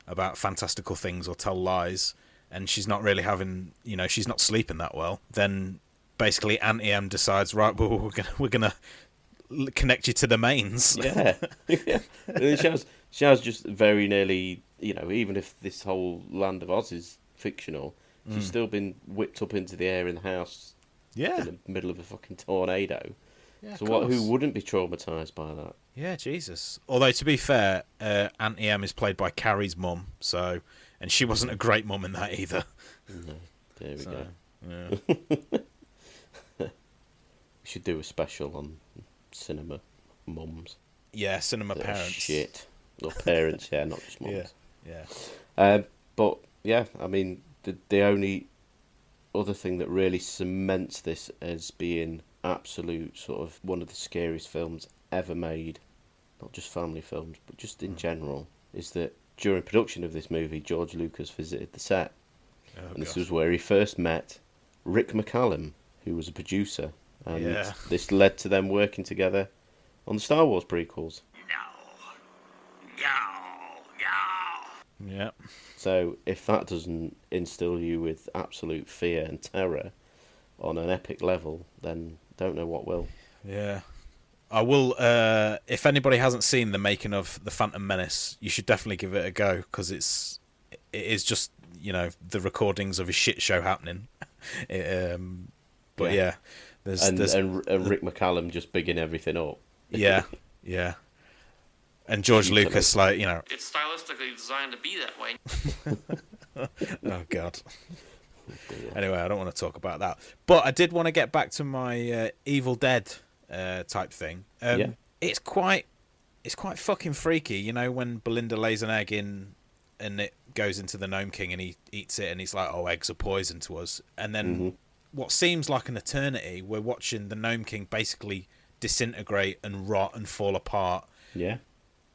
about fantastical things or tell lies, and she's not really having, she's not sleeping that well, then basically Auntie M decides, right, well, we're gonna connect you to the mains. Yeah. She has just very nearly, even if this whole land of Oz is fictional, she's still been whipped up into the air in the house. Yeah. In the middle of a fucking tornado. Yeah, so who wouldn't be traumatised by that? Yeah, Jesus. Although, to be fair, Auntie M is played by Carrie's mum, and she wasn't a great mum in that either. No, there we go. Yeah. We should do a special on cinema mums. Yeah, cinema parents. Shit. Or parents, yeah, not just mums. Yeah. But, yeah, I mean, the only other thing that really cements this as being absolute sort of one of the scariest films ever made, not just family films, but just in general, is that during production of this movie, George Lucas visited the set. And this was where he first met Rick McCallum, who was a producer. And this led to them working together on the Star Wars prequels. Yeah. So if that doesn't instill you with absolute fear and terror on an epic level, then don't know what will. Yeah. I will, if anybody hasn't seen the making of The Phantom Menace, you should definitely give it a go, because it is just, the recordings of a shit show happening. But yeah. There's Rick McCallum just bigging everything up. Yeah. And George Lucas, like, It's stylistically designed to be that way. Oh, God. Anyway, I don't want to talk about that. But I did want to get back to my Evil Dead type thing. It's quite fucking freaky, when Belinda lays an egg in and it goes into the Gnome King and he eats it and he's like, oh, eggs are poison to us. And then what seems like an eternity, we're watching the Gnome King basically disintegrate and rot and fall apart. Yeah.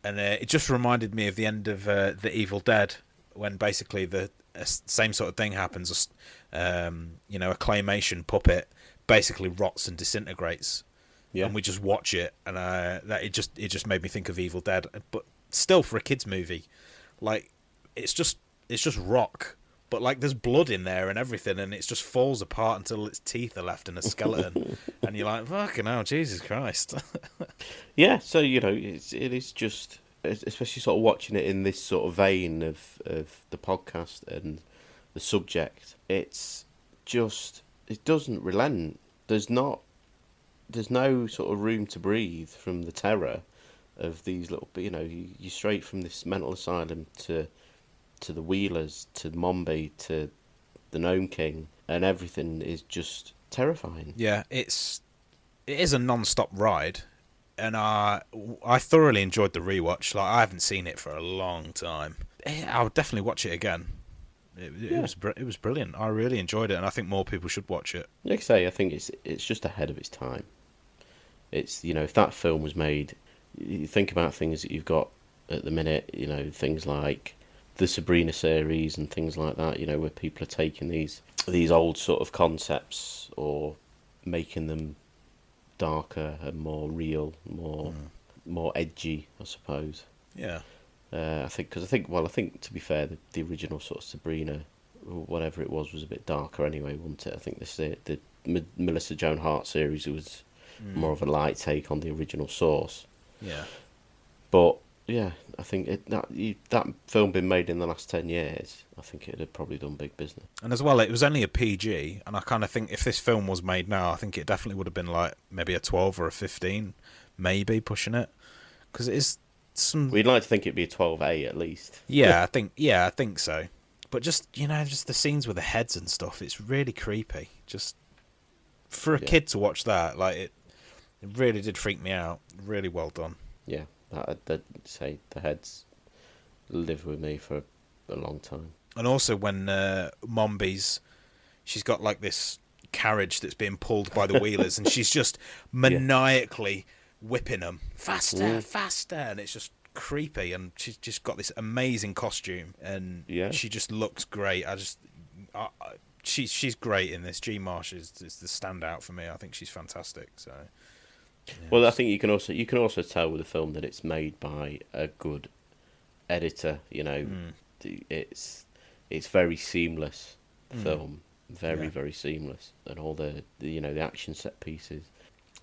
And it just reminded me of the end of The Evil Dead, when basically the same sort of thing happens. A claymation puppet basically rots and disintegrates. Yeah. And we just watch it, and it just made me think of Evil Dead. But still, for a kids movie, like it's just rock, but like there's blood in there and everything, and it just falls apart until its teeth are left in a skeleton, and you're like, fucking hell, Jesus Christ. Yeah, so it is just especially sort of watching it in this sort of vein of the podcast and the subject. It's just, it doesn't relent. There's no sort of room to breathe from the terror of these little, you straight from this mental asylum to the Wheelers, to Mombi, to the Gnome King, and everything is just terrifying. Yeah, it is a non-stop ride, and I thoroughly enjoyed the rewatch. Like, I haven't seen it for a long time. I would definitely watch it again. It was brilliant. I really enjoyed it, and I think more people should watch it. Like I say, I think it's just ahead of its time. It's, if that film was made, you think about things that you've got at the minute, things like the Sabrina series and things like that, where people are taking these old sort of concepts or making them darker and more real, more edgy, I suppose. Yeah. I think to be fair, the original sort of Sabrina, or whatever it was a bit darker anyway, wasn't it? I think the Melissa Joan Hart series was more of a light take on the original source. Yeah. But yeah, I think that film been made in the last 10 years, I think it'd have probably done big business. And as well, it was only a PG, and I kind of think if this film was made now, I think it definitely would have been like maybe a 12 or a 15, maybe pushing it, because it is some. We'd like to think it'd be a 12A at least. Yeah, I think so. But just the scenes with the heads and stuff, it's really creepy. Just for a kid to watch that, like it really did freak me out. Really well done. Yeah, I'd say the heads live with me for a long time. And also when Mombi's, she's got like this carriage that's being pulled by the Wheelers, and she's just maniacally whipping them faster, and it's just creepy. And she's just got this amazing costume, and she just looks great. She's great in this. G. Marsh is the standout for me. I think she's fantastic. So. Yeah. Well, I think you can also tell with the film that it's made by a good editor. It's very seamless film, very seamless, and all the action set pieces.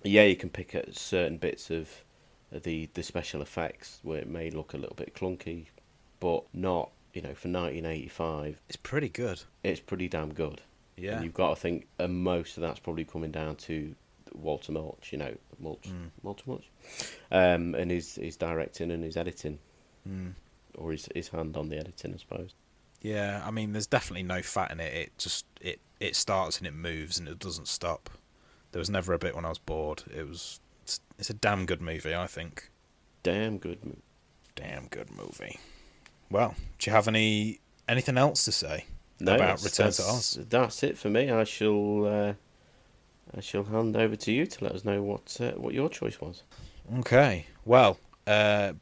Yeah, you can pick at certain bits of the special effects where it may look a little bit clunky, but not. For 1985, it's pretty good. It's pretty damn good. Yeah, and you've got to think, most of that's probably coming down to Walter Mulch, Walter Mulch, and his directing and his editing, or his hand on the editing, I suppose. Yeah, I mean, there's definitely no fat in it. It starts and it moves and it doesn't stop. There was never a bit when I was bored. It's a damn good movie, I think. Damn good movie. Well, do you have anything else to say about Return to Oz? That's it for me. I shall hand over to you to let us know what your choice was. Okay. Well,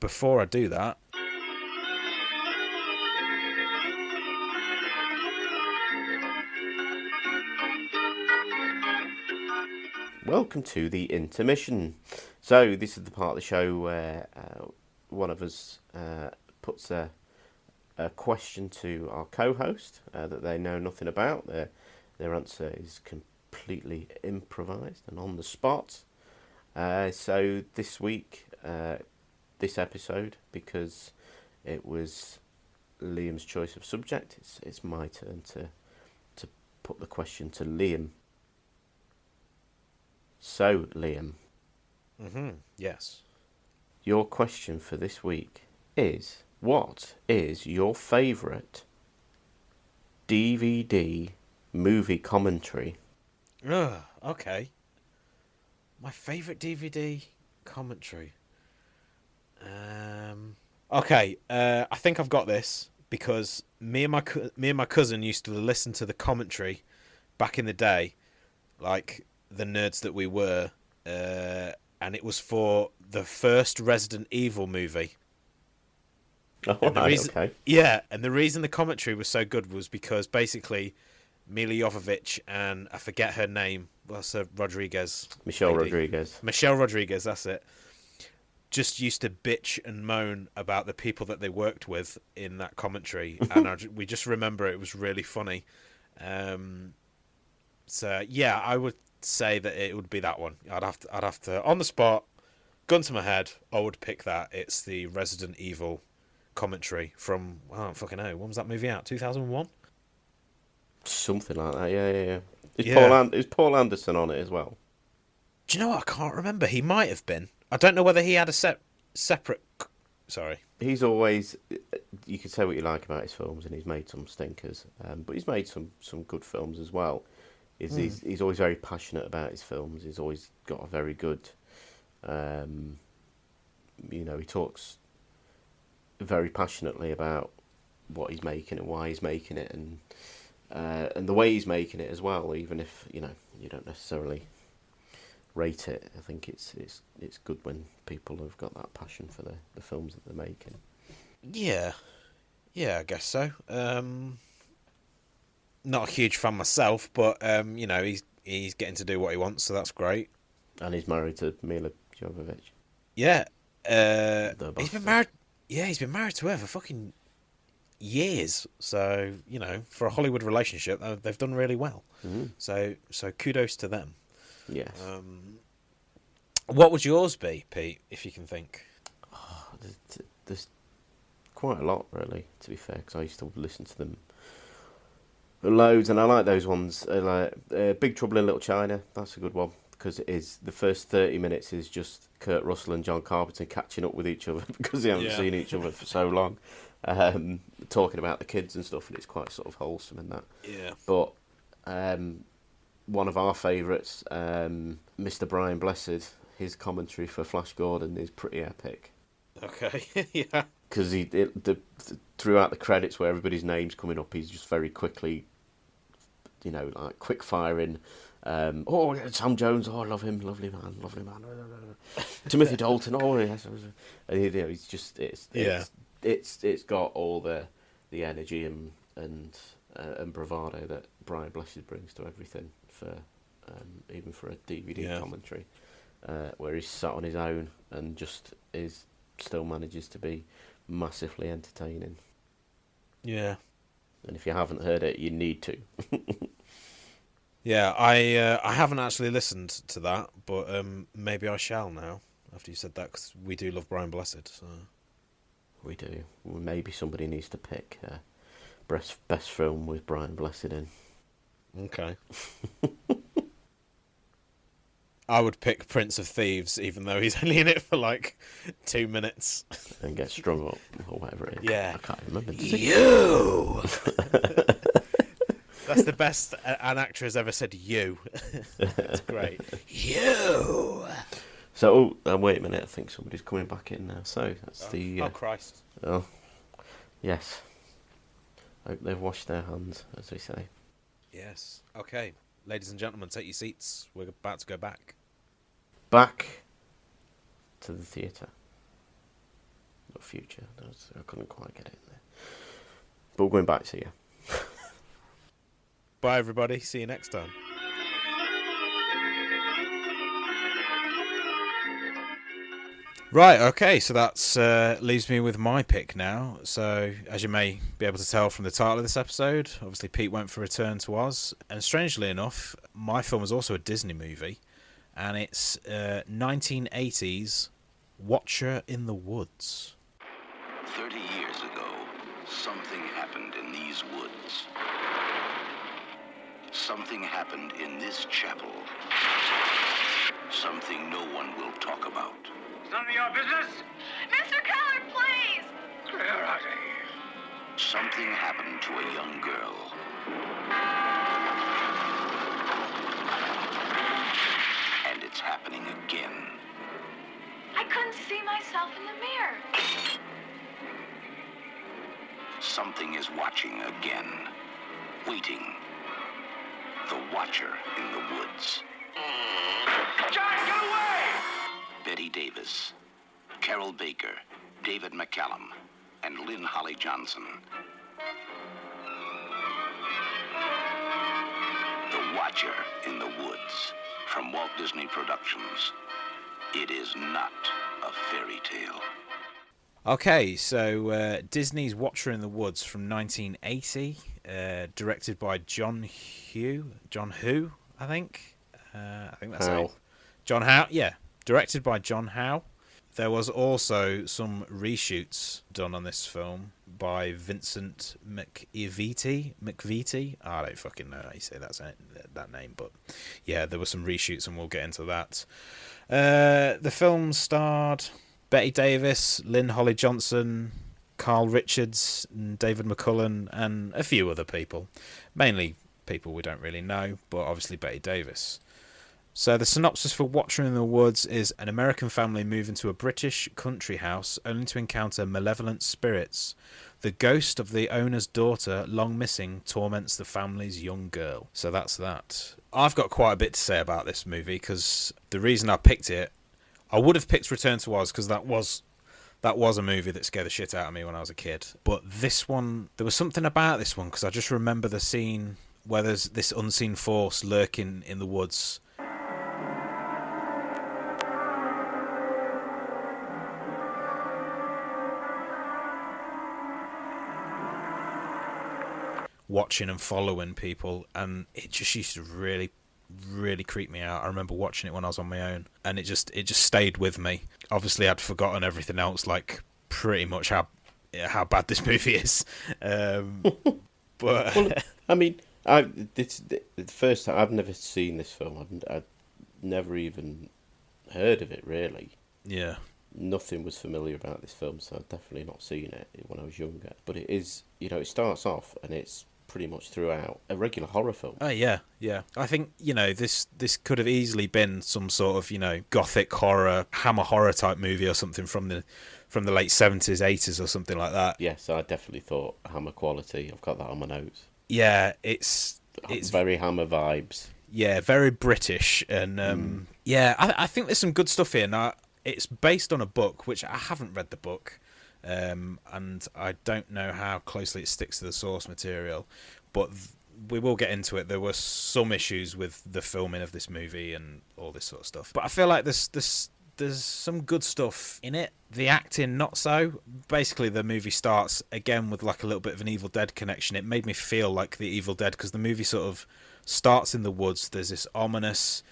before I do that, welcome to the intermission. So this is the part of the show where one of us puts a question to our co-host that they know nothing about. Their answer is completely improvised and on the spot. So this week, this episode, because it was Liam's choice of subject, it's my turn to put the question to Liam. So, Liam. Yes. Your question for this week is, what is your favourite DVD movie commentary? Okay. My favourite DVD commentary. Okay, I think I've got this because me and my cousin used to listen to the commentary back in the day, like the nerds that we were, and it was for the first Resident Evil movie. Oh, okay. Yeah, and the reason the commentary was so good was because basically Mila Jovovich and I forget her name. What's her Rodriguez? Michelle lady? Rodriguez. Michelle Rodriguez, that's it. Just used to bitch and moan about the people that they worked with in that commentary, and we just remember it was really funny. So yeah, I would say that it would be that one. I'd have to on the spot gun to my head, I would pick that. It's the Resident Evil commentary from, I don't fucking know, when was that movie out? 2001? Something like that. Yeah. Yeah. Is Paul Anderson on it as well? Do you know what? I can't remember. He might have been. I don't know whether he had a separate. Sorry. He's always. You can say what you like about his films, and he's made some stinkers, but he's made some good films as well. He's always very passionate about his films. He's always got a very good. He talks very passionately about what he's making and why he's making it, and the way he's making it as well. Even if you don't necessarily rate it, I think it's good when people have got that passion for the films that they're making. Yeah, I guess so. Not a huge fan myself, but he's getting to do what he wants, so that's great. And he's married to Mila Jovovich. Yeah, The he's been bastard. married. Yeah, he's been married to her for fucking years. So for a Hollywood relationship, they've done really well. So kudos to them. Yes. What would yours be, Pete, if you can think? There's quite a lot, really, to be fair, because I used to listen to them loads, and I like those ones. Big Trouble in Little China, that's a good one, because it is the first 30 minutes is just Kurt Russell and John Carpenter catching up with each other because they haven't seen each other for so long, talking about the kids and stuff, and it's quite sort of wholesome in that. Yeah. But one of our favourites, Mr. Brian Blessed, his commentary for Flash Gordon is pretty epic. Okay. Yeah. Because throughout the credits where everybody's name's coming up, he's just very quickly, like quick firing. Sam Jones, I love him, lovely man. Timothy Dalton, yes, and he's just it's got all the energy and bravado that Brian Blessed brings to everything for even for a DVD commentary, where he's sat on his own and just still manages to be massively entertaining. Yeah. And if you haven't heard it, you need to. Yeah, I haven't actually listened to that, but maybe I shall now after you said that, because we do love Brian Blessed. So. We do. Maybe somebody needs to pick best film with Brian Blessed in. Okay. I would pick Prince of Thieves, even though he's only in it for like 2 minutes. And get strung up, or whatever it is. Yeah. I can't remember. You! That's the best an actor has ever said, you. That's great. You! So, wait a minute, I think somebody's coming back in now. So, that's Oh, Christ. Oh, yes. I hope they've washed their hands, as they say. Yes. Okay. Ladies and gentlemen, take your seats. We're about to go back. Back to the theatre. Not future. I couldn't quite get it in there. But we're going back to you. Bye, everybody. See you next time. Right, okay, so that's leaves me with my pick now. So, as you may be able to tell from the title of this episode, obviously Pete went for Return to Oz. And strangely enough, my film is also a Disney movie. And it's 1980's Watcher in the Woods. 30 years ago, something happened in these woods. Something happened in this chapel. Something no one will talk about. None of your business? Mr. Keller, please! Clear out of here. Something happened to a young girl. And it's happening again. I couldn't see myself in the mirror. Something is watching again. Waiting. The Watcher in the Woods. John, get away! Betty Davis, Carol Baker, David McCallum, and Lynn Holly Johnson. The Watcher in the Woods, from Walt Disney Productions. It is not a fairy tale. Okay, so Disney's Watcher in the Woods from 1980, directed by John Hu, I think. I think that's Howe. it. John Howe, yeah. Directed by John Howe. There was also some reshoots done on this film by Vincent McVitie. I don't fucking know how you say that name, but yeah, there were some reshoots, and we'll get into that. The film starred Betty Davis, Lynn Holly Johnson, Carl Richards, and David McCullen, and a few other people. Mainly people we don't really know, but obviously Betty Davis. So the synopsis for Watcher in the Woods is: an American family move into a British country house only to encounter malevolent spirits. The ghost of the owner's daughter, long missing, torments the family's young girl. So that's that. I've got quite a bit to say about this movie, because the reason I picked it, I would have picked Return to Oz because that was a movie that scared the shit out of me when I was a kid. But this one, there was something about this one, because I just remember the scene where there's this unseen force lurking in the woods. Watching and following people, and it just used to really creep me out. I remember watching it when I was on my own, and it just stayed with me. Obviously I'd forgotten everything else, like pretty much how bad this movie is. But well, I mean, the first time, I've never seen this film. I've never even heard of it, really. Yeah. Nothing was familiar about this film, so I've definitely not seen it when I was younger. But it is, it starts off, and it's pretty much throughout a regular horror film. Oh yeah. I think this could have easily been some sort of gothic horror, Hammer horror type movie or something from the late 70s, 80s or something like that. Yes, I definitely thought Hammer quality. I've got that on my notes. Yeah, it's very Hammer vibes. Yeah, very British, and I think there's some good stuff here. Now, it's based on a book, which I haven't read the book. And I don't know how closely it sticks to the source material, but we will get into it. There were some issues with the filming of this movie and all this sort of stuff, but I feel like there's some good stuff in it. The acting, not so. Basically, the movie starts again with like a little bit of an Evil Dead connection. It made me feel like the Evil Dead, because the movie sort of starts in the woods. There's this ominous,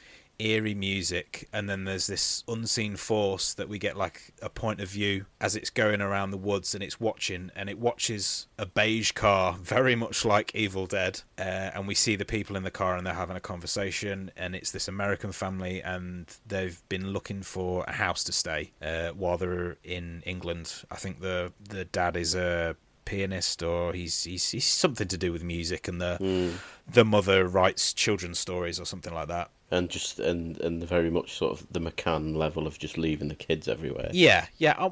eerie music, and then there's this unseen force that we get like a point of view as it's going around the woods, and it watches a beige car, very much like Evil Dead, and we see the people in the car, and they're having a conversation, and it's this American family, and they've been looking for a house to stay while they're in England. I think the dad is a pianist, or he's something to do with music, and the mother writes children's stories or something like that. And and very much sort of the McCann level of just leaving the kids everywhere. Yeah.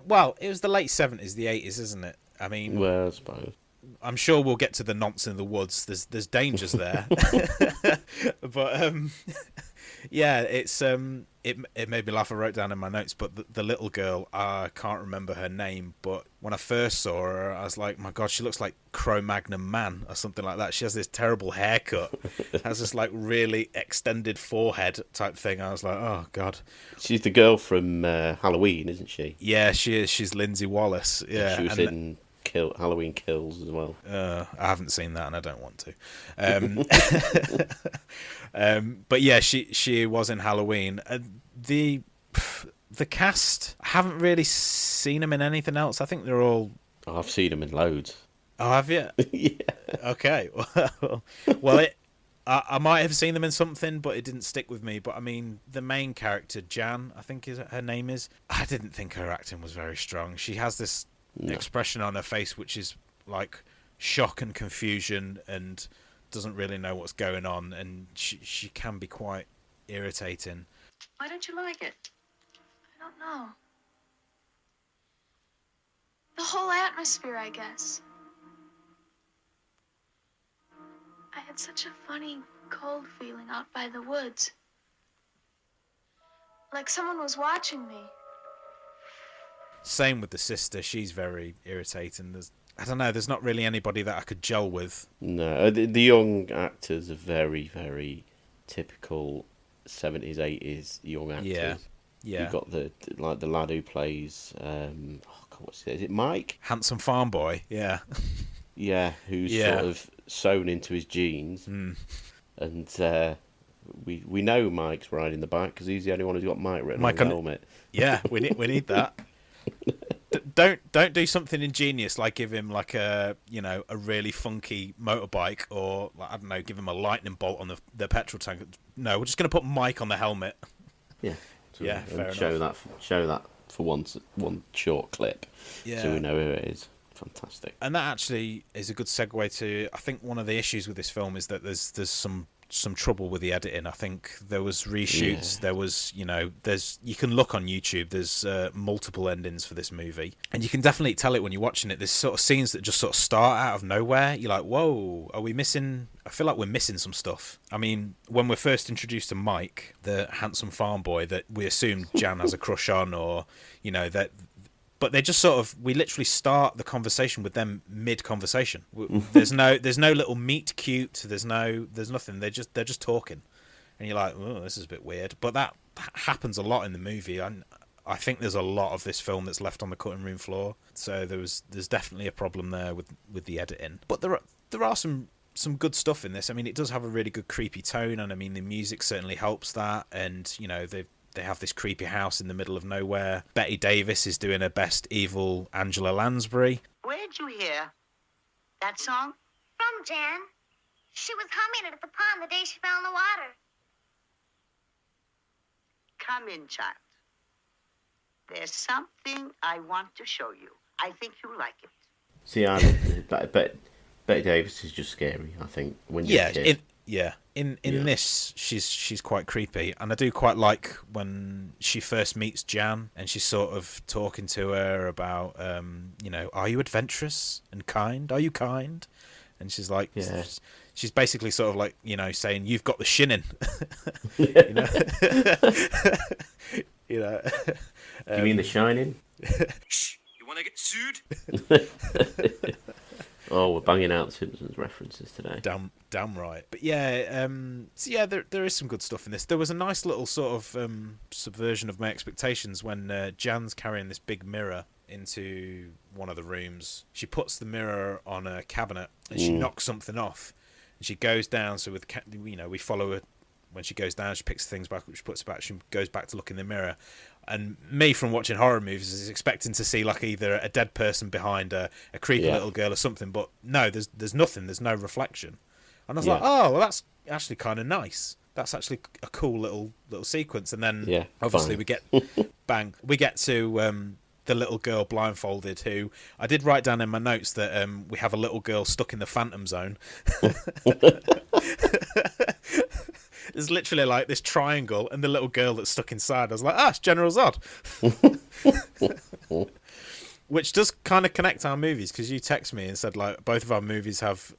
Well, it was the late 70s, the 80s, isn't it? I mean, well, I suppose. I'm sure we'll get to the nonce in the woods. There's dangers there, but yeah, it's it made me laugh. I wrote down in my notes, but the little girl, I can't remember her name, but when I first saw her, I was like, my God, she looks like Cro-Magnon Man or something like that. She has this terrible haircut, has this like really extended forehead type thing. I was like, oh God. She's the girl from Halloween, isn't she? Yeah, she is. She's Lindsay Wallace. Yeah, she was in Halloween Kills as well. I haven't seen that, and I don't want to. But yeah, she was in Halloween. The cast, I haven't really seen them in anything else. I think they're all. Oh, I've seen them in loads. Oh, have you? Yeah. Okay. Well, I might have seen them in something, but it didn't stick with me. But I mean, the main character, Jan, I think her name is. I didn't think her acting was very strong. She has this expression on her face which is like shock and confusion, and doesn't really know what's going on, and she can be quite irritating. Why don't you like it? I don't know. The whole atmosphere, I guess. I had such a funny, cold feeling out by the woods. Like someone was watching me. Same with the sister. She's very irritating. I don't know. There's not really anybody that I could gel with. No, the young actors are very, very typical 70s, 80s young actors. Yeah. You've got the lad who plays. What's it? Is it Mike? Handsome farm boy. Yeah. Yeah, who's sort of sewn into his genes, and we know Mike's riding the bike because he's the only one who's got Mike written Mike on the helmet. Yeah, we need that. Don't do something ingenious like give him like a really funky motorbike, or like, I don't know, give him a lightning bolt on the petrol tank. No, we're just going to put Mike on the helmet. Yeah. Yeah, fair enough. Show that for one short clip, yeah, so we know who it is. Fantastic. And that actually is a good segue to, I think one of the issues with this film is that there's some trouble with the editing. I think there was reshoots. Yeah. There was, you can look on YouTube. There's multiple endings for this movie, and you can definitely tell it when you're watching it. There's sort of scenes that just sort of start out of nowhere. You're like, whoa, are we missing? I feel like we're missing some stuff. I mean, when we're first introduced to Mike, the handsome farm boy that we assume Jan has a crush on, or that. But they just sort of, we literally start the conversation with them mid-conversation. There's no little meet cute. There's nothing. They're just talking, and you're like, oh, this is a bit weird. But that happens a lot in the movie, and I think there's a lot of this film that's left on the cutting room floor. So there's definitely a problem there with the editing. But there are some good stuff in this. I mean, it does have a really good creepy tone, and I mean the music certainly helps that. And they have this creepy house in the middle of nowhere. Betty Davis is doing her best evil Angela Lansbury. Where'd you hear that song? From Jan. She was humming it at the pond the day she fell in the water. Come in, child. There's something I want to show you. I think you'll like it. See, Betty Davis is just scary, I think, when you're a kid. In this, she's quite creepy, and I do quite like when she first meets Jan, and she's sort of talking to her about, are you adventurous and kind? Are you kind? And she's like, she's basically sort of like, saying you've got the shinning. You mean The Shining? Shh! You want to get sued? Oh, we're banging out Simpsons references today. Damn right. But there is some good stuff in this. There was a nice little sort of subversion of my expectations when Jan's carrying this big mirror into one of the rooms. She puts the mirror on a cabinet and she knocks something off. And she goes down. So we follow her. When she goes down, she picks things back, she puts it back, she goes back to look in the mirror. And me, from watching horror movies, is expecting to see like either a dead person behind a creepy little girl or something. But no, there's nothing. There's no reflection. And I was like, oh, well, that's actually kind of nice. That's actually a cool little sequence. And then obviously we get to the little girl blindfolded, who I did write down in my notes that we have a little girl stuck in the Phantom Zone. There's literally like this triangle and the little girl that's stuck inside. I was like, it's General Zod. Which does kind of connect our movies, because you text me and said like both of our movies have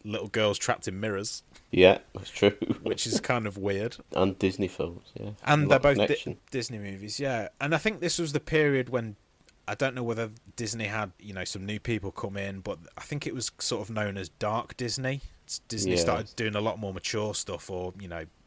little girls trapped in mirrors. Yeah, that's true. Which is kind of weird. And Disney films, yeah. And they're both Disney movies, yeah. And I think this was the period when, I don't know whether Disney had, some new people come in, but I think it was sort of known as Dark Disney. Disney started doing a lot more mature stuff, or,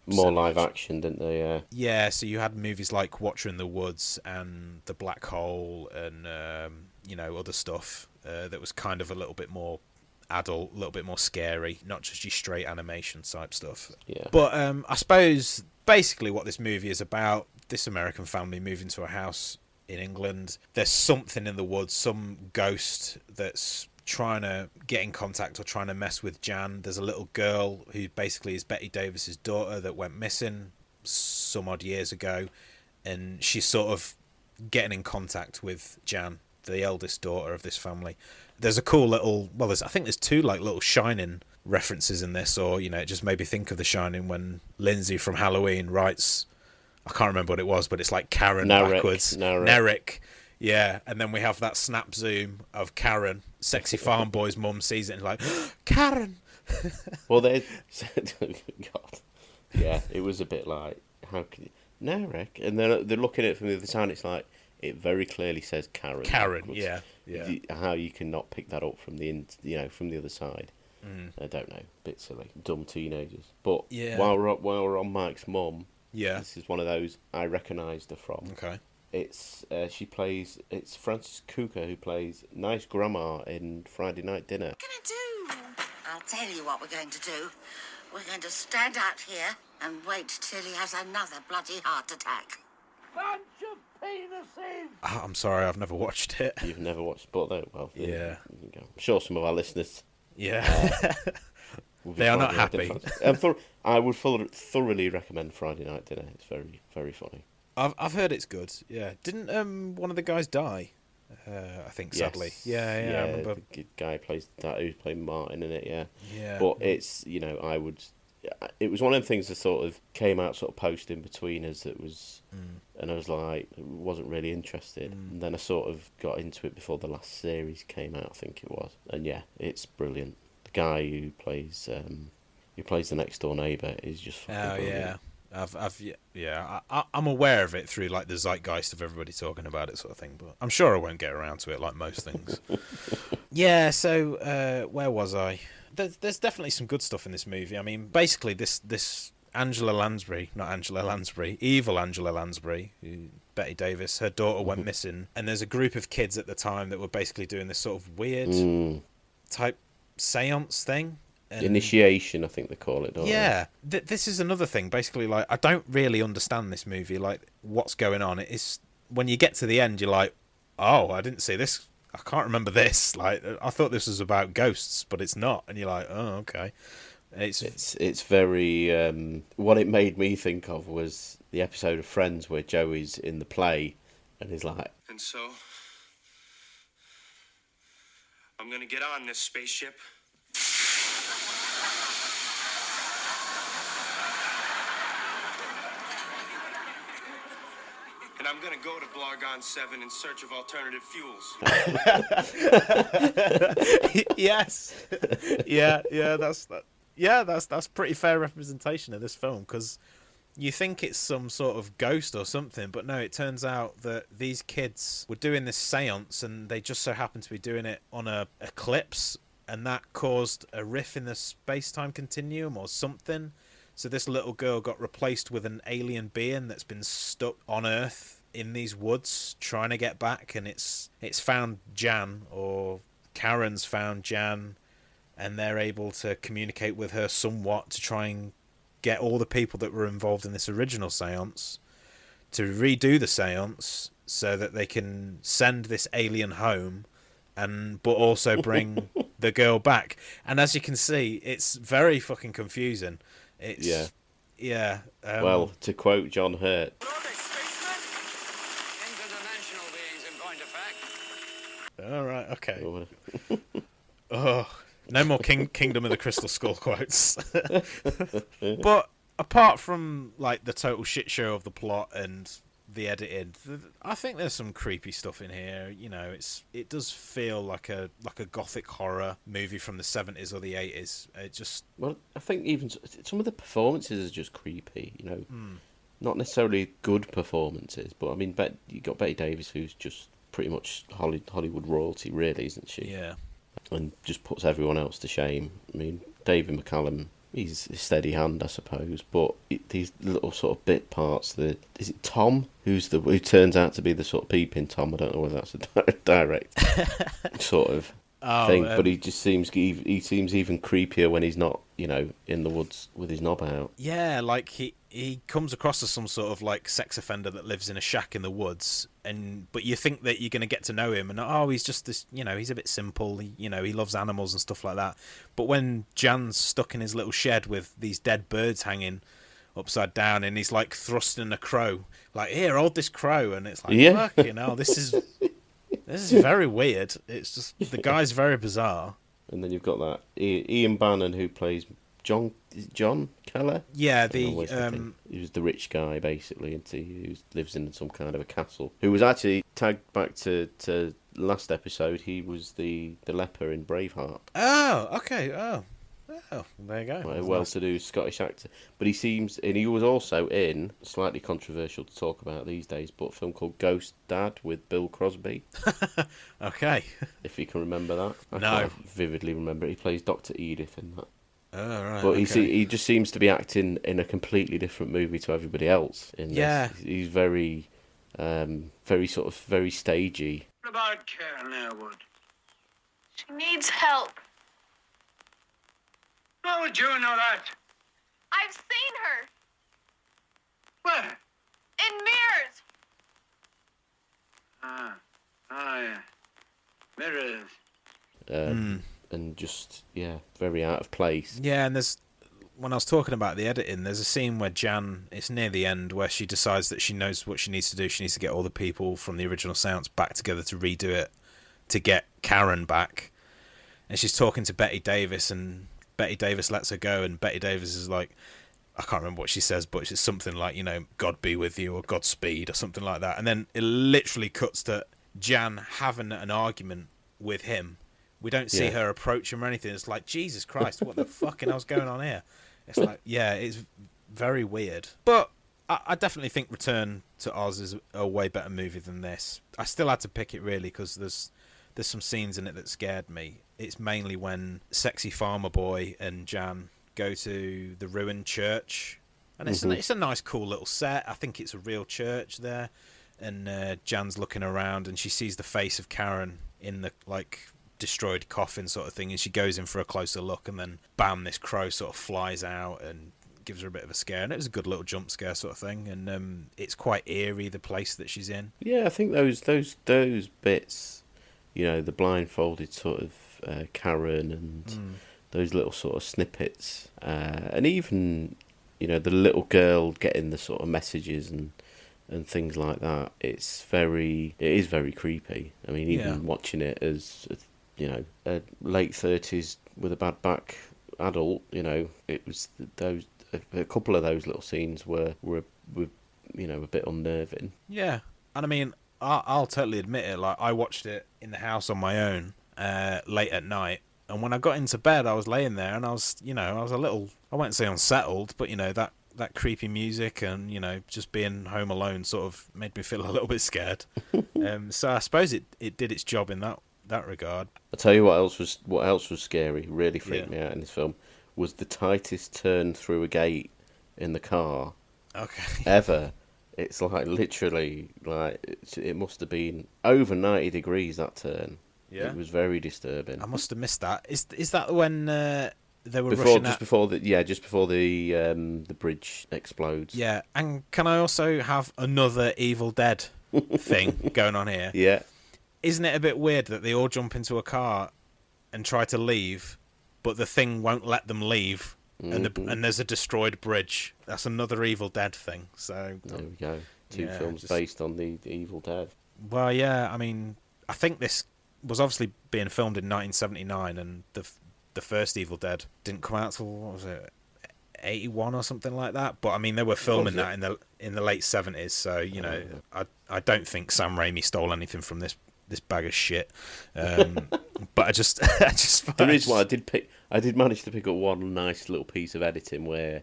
more live action, didn't they? Yeah, so you had movies like Watcher in the Woods and The Black Hole and, other stuff that was kind of a little bit more adult, a little bit more scary, not just your straight animation type stuff. Yeah. But I suppose basically what this movie is about, this American family moving to a house in England. There's something in the woods, some ghost that's trying to get in contact or trying to mess with Jan. There's a little girl who basically is Betty Davis's daughter that went missing some odd years ago, and she's sort of getting in contact with Jan, the eldest daughter of this family. There's a cool little, I think there's two like little Shining references in this, or it just made me think of The Shining when Lindsay from Halloween writes, I can't remember what it was, but it's like Karen backwards. Narek. Yeah, and then we have that snap zoom of Karen, sexy farm boy's mum sees it and like, Karen. Well, they said, God, yeah, it was a bit like, how can you, Narek? And then they're looking at it from the other side. It's like, it very clearly says Karen. Karen, yeah. How you can not pick that up from from the other side? I don't know. Bit silly, dumb teenagers. But while we're on Mike's mum, this is one of those I recognised her from. Okay. It's it's Frances Cooker, who plays nice grandma in Friday Night Dinner. What are we going to do? I'll tell you what we're going to do. We're going to stand out here And wait till he has another bloody heart attack. Bunch of penises! I'm sorry, I've never watched it. You've never watched, but well, Yeah. there you go. I'm sure some of our listeners. Yeah. They are not happy. I would thoroughly recommend Friday Night Dinner. It's very, very funny. I've heard it's good. Yeah. Didn't one of the guys die? I think sadly. Yes. Yeah. I remember. The guy plays that who's playing Martin in it. Yeah. Yeah. But it's it was one of the things that sort of came out sort of post in between us that was, and I was like, wasn't really interested. And then I sort of got into it before the last series came out, I think it was. And yeah, it's brilliant. The guy who plays the next door neighbour is just fucking brilliant. I'm aware of it through like the zeitgeist of everybody talking about it, sort of thing. But I'm sure I won't get around to it like most things. Yeah. So where was I? There's definitely some good stuff in this movie. I mean, basically this evil Angela Lansbury, Betty Davis, her daughter went missing, and there's a group of kids at the time that were basically doing this sort of weird type seance thing. Initiation, I think they call it. Yeah, this is another thing. Basically, like, I don't really understand this movie. Like, what's going on? It is when you get to the end, you're like, oh, I didn't see this. I can't remember this. Like, I thought this was about ghosts, but it's not. And you're like, oh, okay. It's very. What it made me think of was the episode of Friends where Joey's in the play, and he's like, and so I'm gonna get on this spaceship. And I'm going to go to Blargon 7 in search of alternative fuels. Yes. Yeah, that's pretty fair representation of this film, because you think it's some sort of ghost or something, but no, it turns out that these kids were doing this seance and they just so happened to be doing it on a eclipse, and that caused a rift in the space-time continuum or something. So this little girl got replaced with an alien being that's been stuck on Earth in these woods trying to get back, and it's found Jan, or Karen's found Jan, and they're able to communicate with her somewhat to try and get all the people that were involved in this original seance to redo the seance so that they can send this alien home, but also bring the girl back. And as you can see, it's very fucking confusing. Yeah. Well, to quote John Hurt. All right. Okay. No more Kingdom of the Crystal Skull quotes. But apart from like the total shit show of the plot and the editing, I think there's some creepy stuff in here. You know, it does feel like a gothic horror movie from the 70s or the 80s. I think even some of the performances are just creepy. You know, not necessarily good performances, but I mean, you got Betty Davis, who's just pretty much Hollywood royalty, really, isn't she? Yeah. And just puts everyone else to shame. I mean, David McCallum, he's a steady hand, I suppose, but these little sort of bit parts. Is it Tom who turns out to be the sort of peeping Tom? I don't know whether that's a direct sort of thing, but he just seems even creepier when he's not, you know, in the woods with his knob out. Yeah, like he comes across as some sort of like sex offender that lives in a shack in the woods, but you think that you're going to get to know him, and he's just this, you know, he's a bit simple, he loves animals and stuff like that. But when Jan's stuck in his little shed with these dead birds hanging upside down, and he's like thrusting a crow, like, here, hold this crow, and it's like, look, you know, this is very weird. It's just, the guy's very bizarre. And then you've got that Ian Bannon, who plays John Keller. Yeah, he was the rich guy basically, who lives in some kind of a castle. Who was actually tagged back to last episode. He was the leper in Braveheart. Oh, okay. Oh, there you go. A well-to-do Scottish actor, but he was also in, slightly controversial to talk about these days, but a film called Ghost Dad with Bill Crosby. Okay. If you can remember that. I No. can't vividly remember it. He plays Dr. Edith in that. Oh, right. But okay. he just seems to be acting in a completely different movie to everybody else in this. Yeah. He's very stagey. What about Karen Airwood? She needs help. How would you know that? I've seen her. Where? In mirrors. Ah, yeah. Mirrors. And just, very out of place. Yeah, and when I was talking about the editing, there's a scene where Jan, it's near the end, where she decides that she knows what she needs to do. She needs to get all the people from the original seance back together to redo it, to get Karen back. And she's talking to Betty Davis, and Betty Davis lets her go, and Betty Davis is like, I can't remember what she says, but it's something like, God be with you, or Godspeed, or something like that. And then it literally cuts to Jan having an argument with him. We don't see her approach him or anything. It's like, Jesus Christ, what the fucking hell's going on here? It's like, it's very weird. But I definitely think Return to Oz is a way better movie than this. I still had to pick it, really, because there's some scenes in it that scared me. It's mainly when sexy farmer boy and Jan go to the ruined church. And it's a nice, cool little set. I think it's a real church there. And Jan's looking around, and she sees the face of Karen in the, destroyed coffin sort of thing, and she goes in for a closer look, and then bam, this crow sort of flies out and gives her a bit of a scare, and it was a good little jump scare sort of thing, and it's quite eerie, the place that she's in. Yeah, I think those bits, the blindfolded sort of Karen and those little sort of snippets, and even the little girl getting the sort of messages and things like that. It is very creepy. I mean, even watching it as a late 30s with a bad back adult, it was a couple of those little scenes were a bit unnerving. Yeah, and I mean, I'll totally admit it. Like, I watched it in the house on my own late at night, and when I got into bed, I was laying there, and I was a little, I won't say unsettled, but that creepy music and just being home alone sort of made me feel a little bit scared. So I suppose it did its job in that regard. I'll tell you what else was scary, really freaked me out in this film, was the tightest turn through a gate in the car ever. It's like literally, it must have been over 90 degrees, that turn. Yeah. It was very disturbing. I must have missed that. Is that when they were just before the bridge explodes? Yeah, and can I also have another Evil Dead thing going on here? Yeah. Isn't it a bit weird that they all jump into a car and try to leave, but the thing won't let them leave, and there's a destroyed bridge? That's another Evil Dead thing. So there we go. Two films based on the Evil Dead. Well, yeah. I mean, I think this was obviously being filmed in 1979, and the first Evil Dead didn't come out till, what was it, 81 or something like that. But I mean, they were filming that in the late 70s. So I don't think Sam Raimi stole anything from this bag of shit. But I just there is one I did manage to pick up one nice little piece of editing where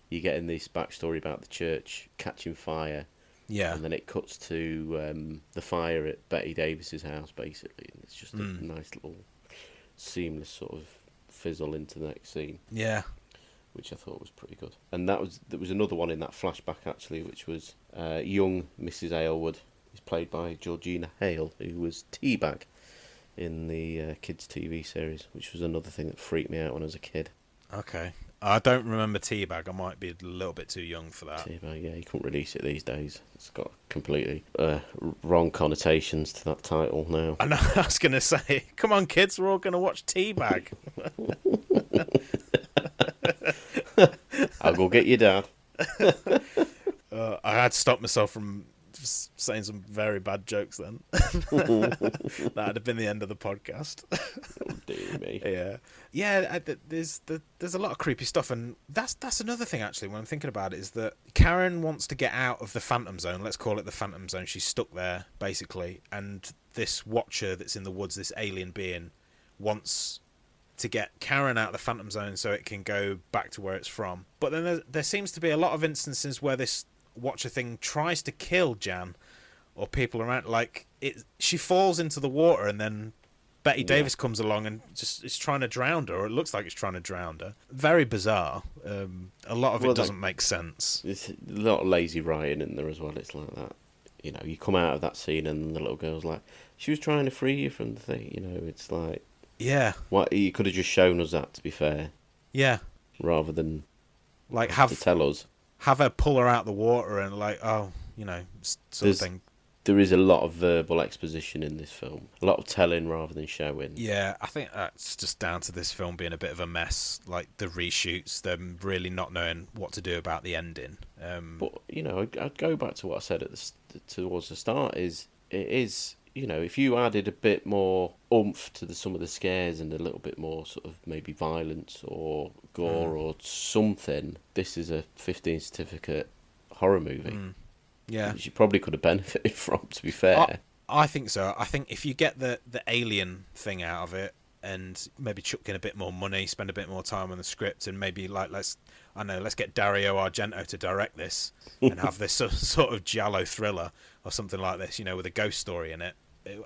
you're getting this backstory about the church catching fire. Yeah. And then it cuts to the fire at Betty Davis's house, basically, and it's just a nice little seamless sort of fizzle into the next scene. Yeah. Which I thought was pretty good. And there was another one in that flashback, actually, which was young Mrs. Aylward. Is played by Georgina Hale, who was Teabag in the kids' TV series, which was another thing that freaked me out when I was a kid. Okay. I don't remember Teabag. I might be a little bit too young for that. Teabag, yeah, you couldn't release it these days. It's got completely wrong connotations to that title now. I know, I was going to say, come on, kids, we're all going to watch Teabag. I'll go get your dad. I had to stop myself from saying some very bad jokes then. That'd have been the end of the podcast. Oh, dear me. Yeah. There's a lot of creepy stuff, and that's another thing actually. When I'm thinking about it, is that Karen wants to get out of the Phantom Zone. Let's call it the Phantom Zone. She's stuck there basically, and this Watcher that's in the woods, this alien being, wants to get Karen out of the Phantom Zone so it can go back to where it's from. But then there seems to be a lot of instances where this Watcher thing tries to kill Jan or people around. She falls into the water, and then Betty Davis comes along and just is trying to drown her, or it looks like it's trying to drown her. Very bizarre. A lot of it doesn't make sense. There's a lot of lazy writing in there as well. It's like that. You come out of that scene and the little girl's like, she was trying to free you from the thing. It's like, yeah. What, you could have just shown us that, to be fair. Yeah. Rather than to tell us. have her pull her out the water and like, oh, you know, sort of thing. There is a lot of verbal exposition in this film, a lot of telling rather than showing. Yeah, I think that's just down to this film being a bit of a mess, like the reshoots, them really not knowing what to do about the ending. But you know, I'd go back to what I said towards the start. It is, you know, if you added a bit more oomph to some of the scares and a little bit more sort of maybe violence or gore or something, this is a 15 certificate horror movie. Yeah, which you probably could have benefited from, to be fair. I think so. I think if you get the alien thing out of it and maybe chuck in a bit more money, spend a bit more time on the script, and maybe like let's get Dario Argento to direct this and have this sort of giallo thriller or something like this, you know, with a ghost story in it.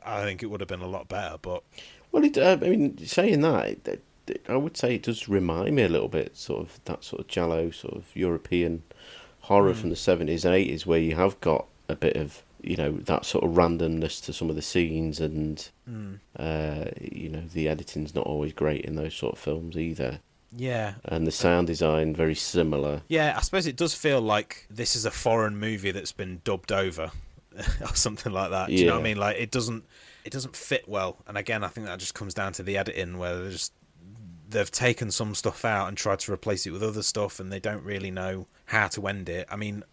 I think it would have been a lot better. But well, I mean, saying that, I would say it does remind me a little bit, sort of that sort of giallo, sort of European horror from the 70s and 80s, where you have got a bit of, you know, that sort of randomness to some of the scenes, and you know, the editing's not always great in those sort of films either. Yeah. And the sound design very similar. Yeah, I suppose it does feel like this is a foreign movie that's been dubbed over or something like that. Do you know what I mean? Like it doesn't fit well. And again, I think that just comes down to the editing, where they've taken some stuff out and tried to replace it with other stuff, and they don't really know how to end it. I mean,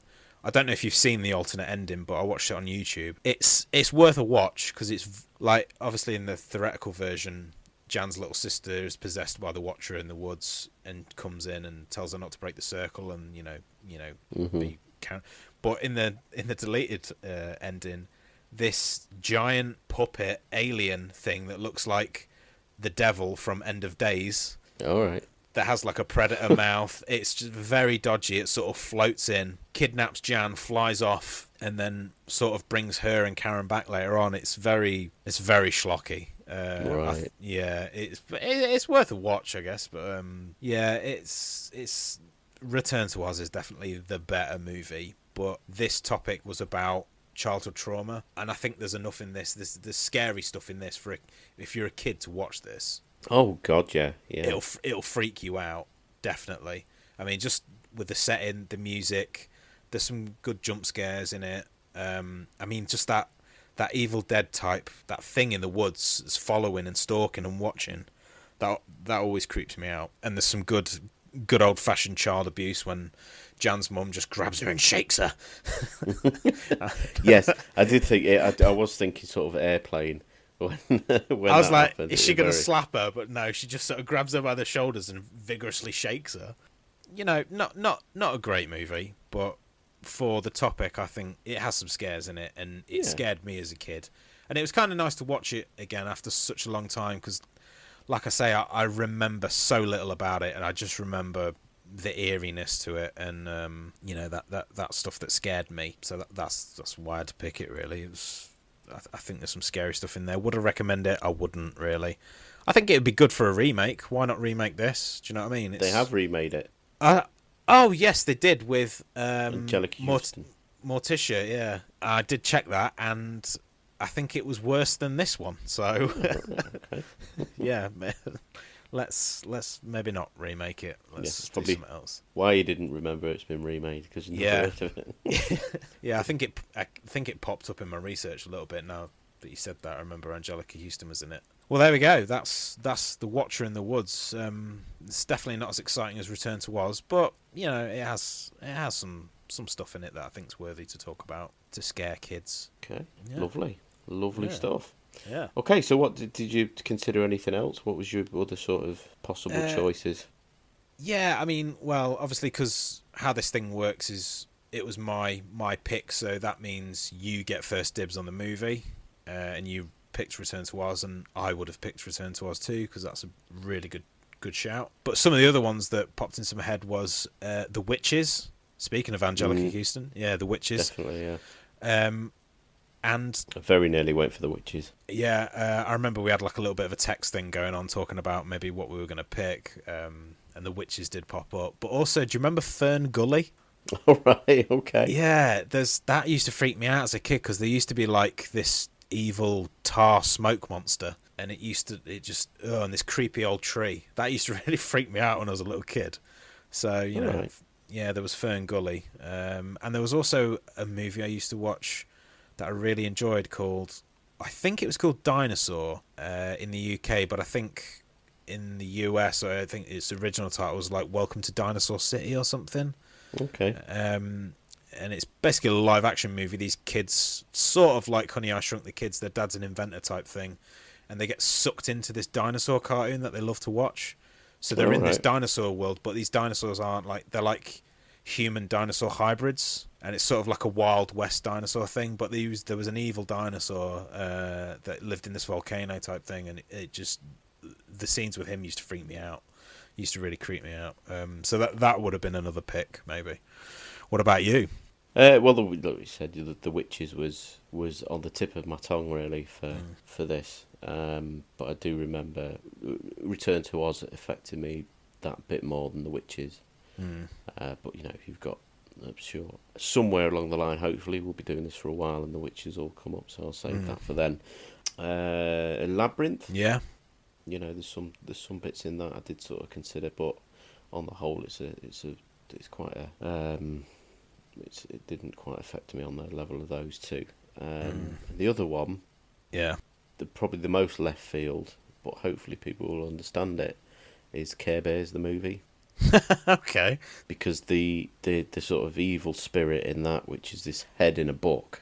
I don't know if you've seen the alternate ending, but I watched it on YouTube. It's worth a watch, because it's like, obviously in the theoretical version, Jan's little sister is possessed by the Watcher in the woods and comes in and tells her not to break the circle and be count. But in the deleted ending, this giant puppet alien thing that looks like the devil from End of Days. All right. That has like a predator mouth. It's just very dodgy. It sort of floats in, kidnaps Jan, flies off, and then sort of brings her and Karen back later on. It's very schlocky. Right. It's worth a watch, I guess. But it's Return to Oz is definitely the better movie. But this topic was about childhood trauma, and I think there's enough in this. There's scary stuff in this for if you're a kid to watch this. Oh God, yeah. It'll freak you out, definitely. I mean, just with the setting, the music, there's some good jump scares in it. I mean, just that Evil Dead type, that thing in the woods is following and stalking and watching. That always creeps me out. And there's some good old fashioned child abuse when Jan's mum just grabs her and shakes her. Yes, I did think it. I was thinking sort of Airplane. When I was like, happened, is she going to slap her? But no, she just sort of grabs her by the shoulders and vigorously shakes her. You know, not a great movie, but for the topic, I think it has some scares in it, and it scared me as a kid. And it was kind of nice to watch it again after such a long time, because, like I say, I remember so little about it, and I just remember the eeriness to it, and you know, that stuff that scared me. So that's why I had to pick it. Really, it was. I think there's some scary stuff in there. Would I recommend it? I wouldn't really. I think it would be good for a remake. Why not remake this? Do you know what I mean? They have remade it. Oh yes, they did with Angelica Houston. Morticia. Yeah, I did check that, and I think it was worse than this one. So Okay. Yeah, let's maybe not remake it. Let's do something else. Why you didn't remember it's been remade, because you never heard of it. Yeah, I think it popped up in my research a little bit now that you said that. I remember Angelica Houston was in it. Well, there we go. That's The Watcher in the Woods. It's definitely not as exciting as Return to Oz, but you know, it has some stuff in it that I think is worthy to talk about, to scare kids. Okay, yeah. Lovely stuff. Yeah. Okay, so what did you consider anything else? What was your other sort of possible choices? Yeah, I mean, well, obviously, because how this thing works is it was my pick, so that means you get first dibs on the movie, and you picked Return to Oz, and I would have picked Return to Oz too, because that's a really good shout. But some of the other ones that popped into my head was The Witches. Speaking of Angelica Houston, yeah, The Witches. Definitely, yeah. And I very nearly went for The Witches. Yeah, I remember we had like a little bit of a text thing going on talking about maybe what we were going to pick, and The Witches did pop up. But also, do you remember Fern Gully? All right, okay. Yeah, that used to freak me out as a kid, because there used to be like this evil tar smoke monster, and and this creepy old tree that used to really freak me out when I was a little kid. So you know, Yeah, there was Fern Gully. And there was also a movie I used to watch that I really enjoyed called, I think it was called Dinosaur in the UK, but I think in the US, I think its original title was like Welcome to Dinosaur City or something. Okay. And it's basically a live action movie. These kids, sort of like Honey, I Shrunk the Kids, their dad's an inventor type thing, and they get sucked into this dinosaur cartoon that they love to watch. So they're in this dinosaur world, but these dinosaurs aren't like, they're like human dinosaur hybrids, and it's sort of like a Wild West dinosaur thing. But there was an evil dinosaur that lived in this volcano type thing, and it just, the scenes with him used to freak me out. Used to really creep me out. So that would have been another pick, maybe. What about you? Well, like we said, the Witches was on the tip of my tongue really for this. But I do remember Return to Oz affected me that bit more than the Witches. But if you've got, I'm sure somewhere along the line, hopefully we'll be doing this for a while, and the Witches all come up, so I'll save that for then. Labyrinth. Yeah. There's some bits in that I did sort of consider, but on the whole, it's quite a it didn't quite affect me on the level of those two. The other one, yeah, probably the most left field, but hopefully people will understand it, is Care Bears the movie. Okay. Because the sort of evil spirit in that, which is this head in a book,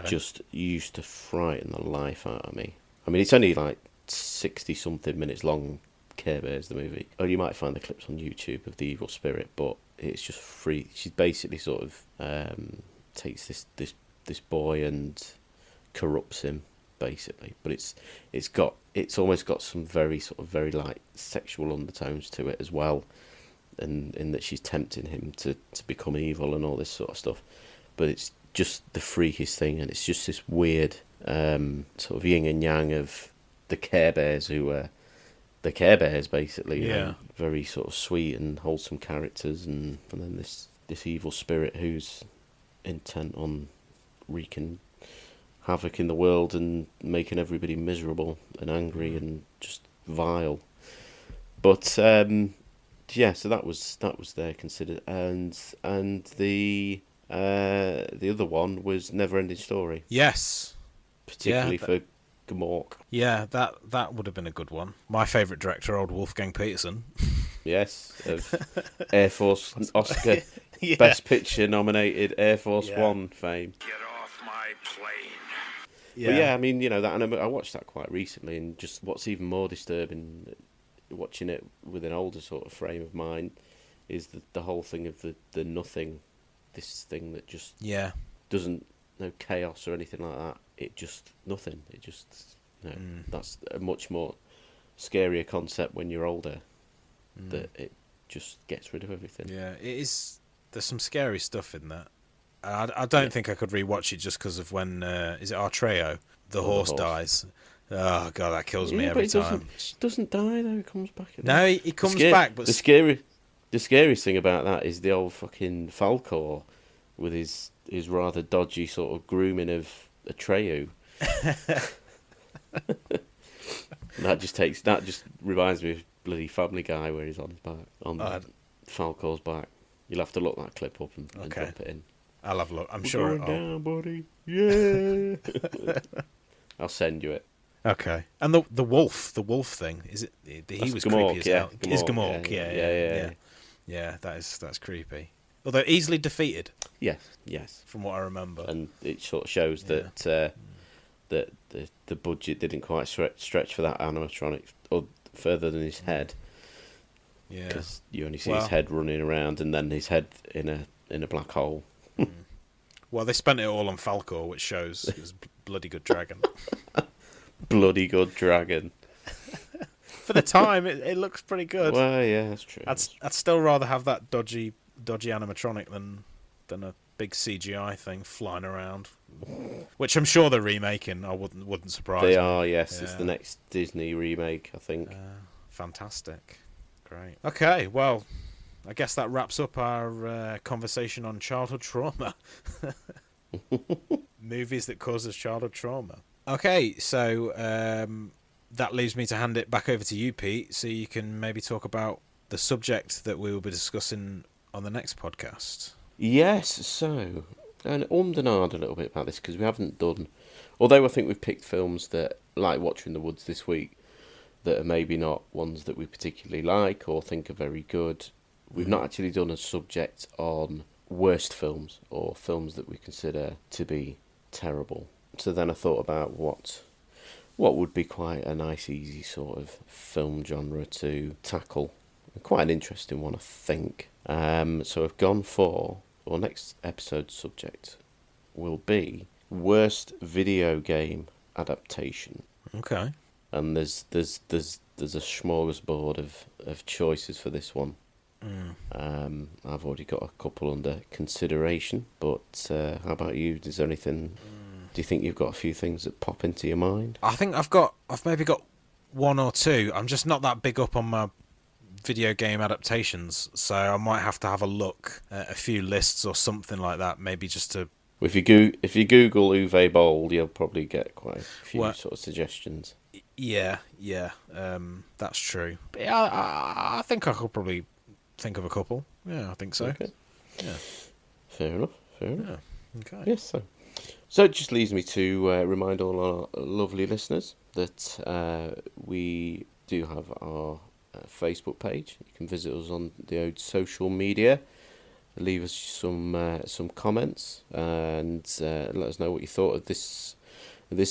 just used to frighten the life out of me. I mean, it's only like 60-something minutes long, Care Bears the movie. Or you might find the clips on YouTube of the evil spirit, but it's just free. She basically sort of takes this boy and corrupts him, basically. But it's almost got some very like sexual undertones to it as well, and in that she's tempting him to become evil and all this sort of stuff. But it's just the freakiest thing, and it's just this weird sort of yin and yang of the Care Bears, who are the Care Bears, basically. Yeah. Very sort of sweet and wholesome characters, and then this evil spirit who's intent on wreaking havoc in the world and making everybody miserable and angry and just vile. But yeah, so that was there considered, and the other one was Never Ending Story. Yes. Particularly for Gamork. Yeah, that would have been a good one. My favourite director, old Wolfgang Peterson. Yes, of Air Force Oscar Best Picture nominated Air Force One fame. Get off my plane. Yeah. But yeah, I mean, that, and I watched that quite recently, and just what's even more disturbing, watching it with an older sort of frame of mind, is the whole thing of the nothing, this thing that just doesn't, no chaos or anything like that. It just nothing. It just that's a much more scarier concept when you're older. That it just gets rid of everything. Yeah, it is. There's some scary stuff in that. I don't think I could rewatch it just because of when is it Artreo? The horse dies. Oh god, that kills me every time. Doesn't die though. He comes back. No, he comes back. But the scariest thing about that is the old fucking Falcor with his rather dodgy sort of grooming of Atreyu. that just reminds me of bloody Family Guy where he's on his back, on Falcor's back. You'll have to look that clip up and drop it in. I'll have a look. I'm We're sure. going down, buddy. Yeah. I'll send you it. Okay. And the wolf thing, is it? He was Gamork, creepy as hell. Is Gamork? Yeah. Yeah, that's creepy. Although easily defeated. Yes. From what I remember. And it sort of shows that that the budget didn't quite stretch for that animatronic or further than his head. Yeah. Because you only see his head running around, and then his head in a black hole. Well, they spent it all on Falcor, which shows it was bloody good dragon. Bloody good dragon. For the time, it looks pretty good. Well, yeah, that's true. I'd still rather have that dodgy animatronic than a big CGI thing flying around, which I'm sure they're remaking. I wouldn't surprise me. They are, yes. Yeah. It's the next Disney remake, I think. Fantastic. Great. Okay, well, I guess that wraps up our conversation on childhood trauma. Movies that cause us childhood trauma. Okay, so that leaves me to hand it back over to you, Pete, so you can maybe talk about the subject that we will be discussing on the next podcast? Yes, so, and and ahed a little bit about this because we haven't done, although I think we've picked films that, like Watcher in the Woods this week, that are maybe not ones that we particularly like or think are very good. We've not actually done a subject on worst films or films that we consider to be terrible. So then I thought about what would be quite a nice, easy sort of film genre to tackle. Quite an interesting one, I think. So I've gone for, our next episode subject will be worst video game adaptation. Okay. And there's a smorgasbord of choices for this one. I've already got a couple under consideration, but how about you? Is there anything? Do you think you've got a few things that pop into your mind? I think I've maybe got one or two. I'm just not that big up on my video game adaptations, so I might have to have a look at a few lists or something like that. Maybe just to. If you Google Uwe Boll, you'll probably get quite a few sort of suggestions. Yeah, that's true. But yeah, I think I could probably think of a couple. Yeah, I think so. Okay. Yeah. Fair enough. Yeah. Okay. Yes, so it just leaves me to remind all our lovely listeners that we do have our Facebook page. You can visit us on the old social media. Leave us some comments and let us know what you thought of this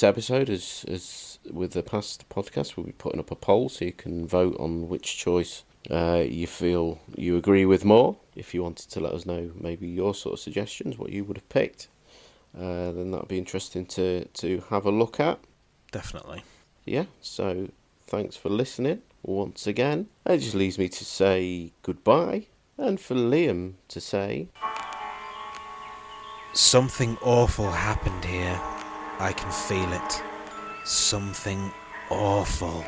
episode. As with the past podcast, we'll be putting up a poll so you can vote on which choice you feel you agree with more. If you wanted to let us know maybe your sort of suggestions, what you would have picked, then that would be interesting to have a look at. Definitely. Yeah, so thanks for listening once again. It just leaves me to say goodbye, and for Liam to say... Something awful happened here. I can feel it. Something awful.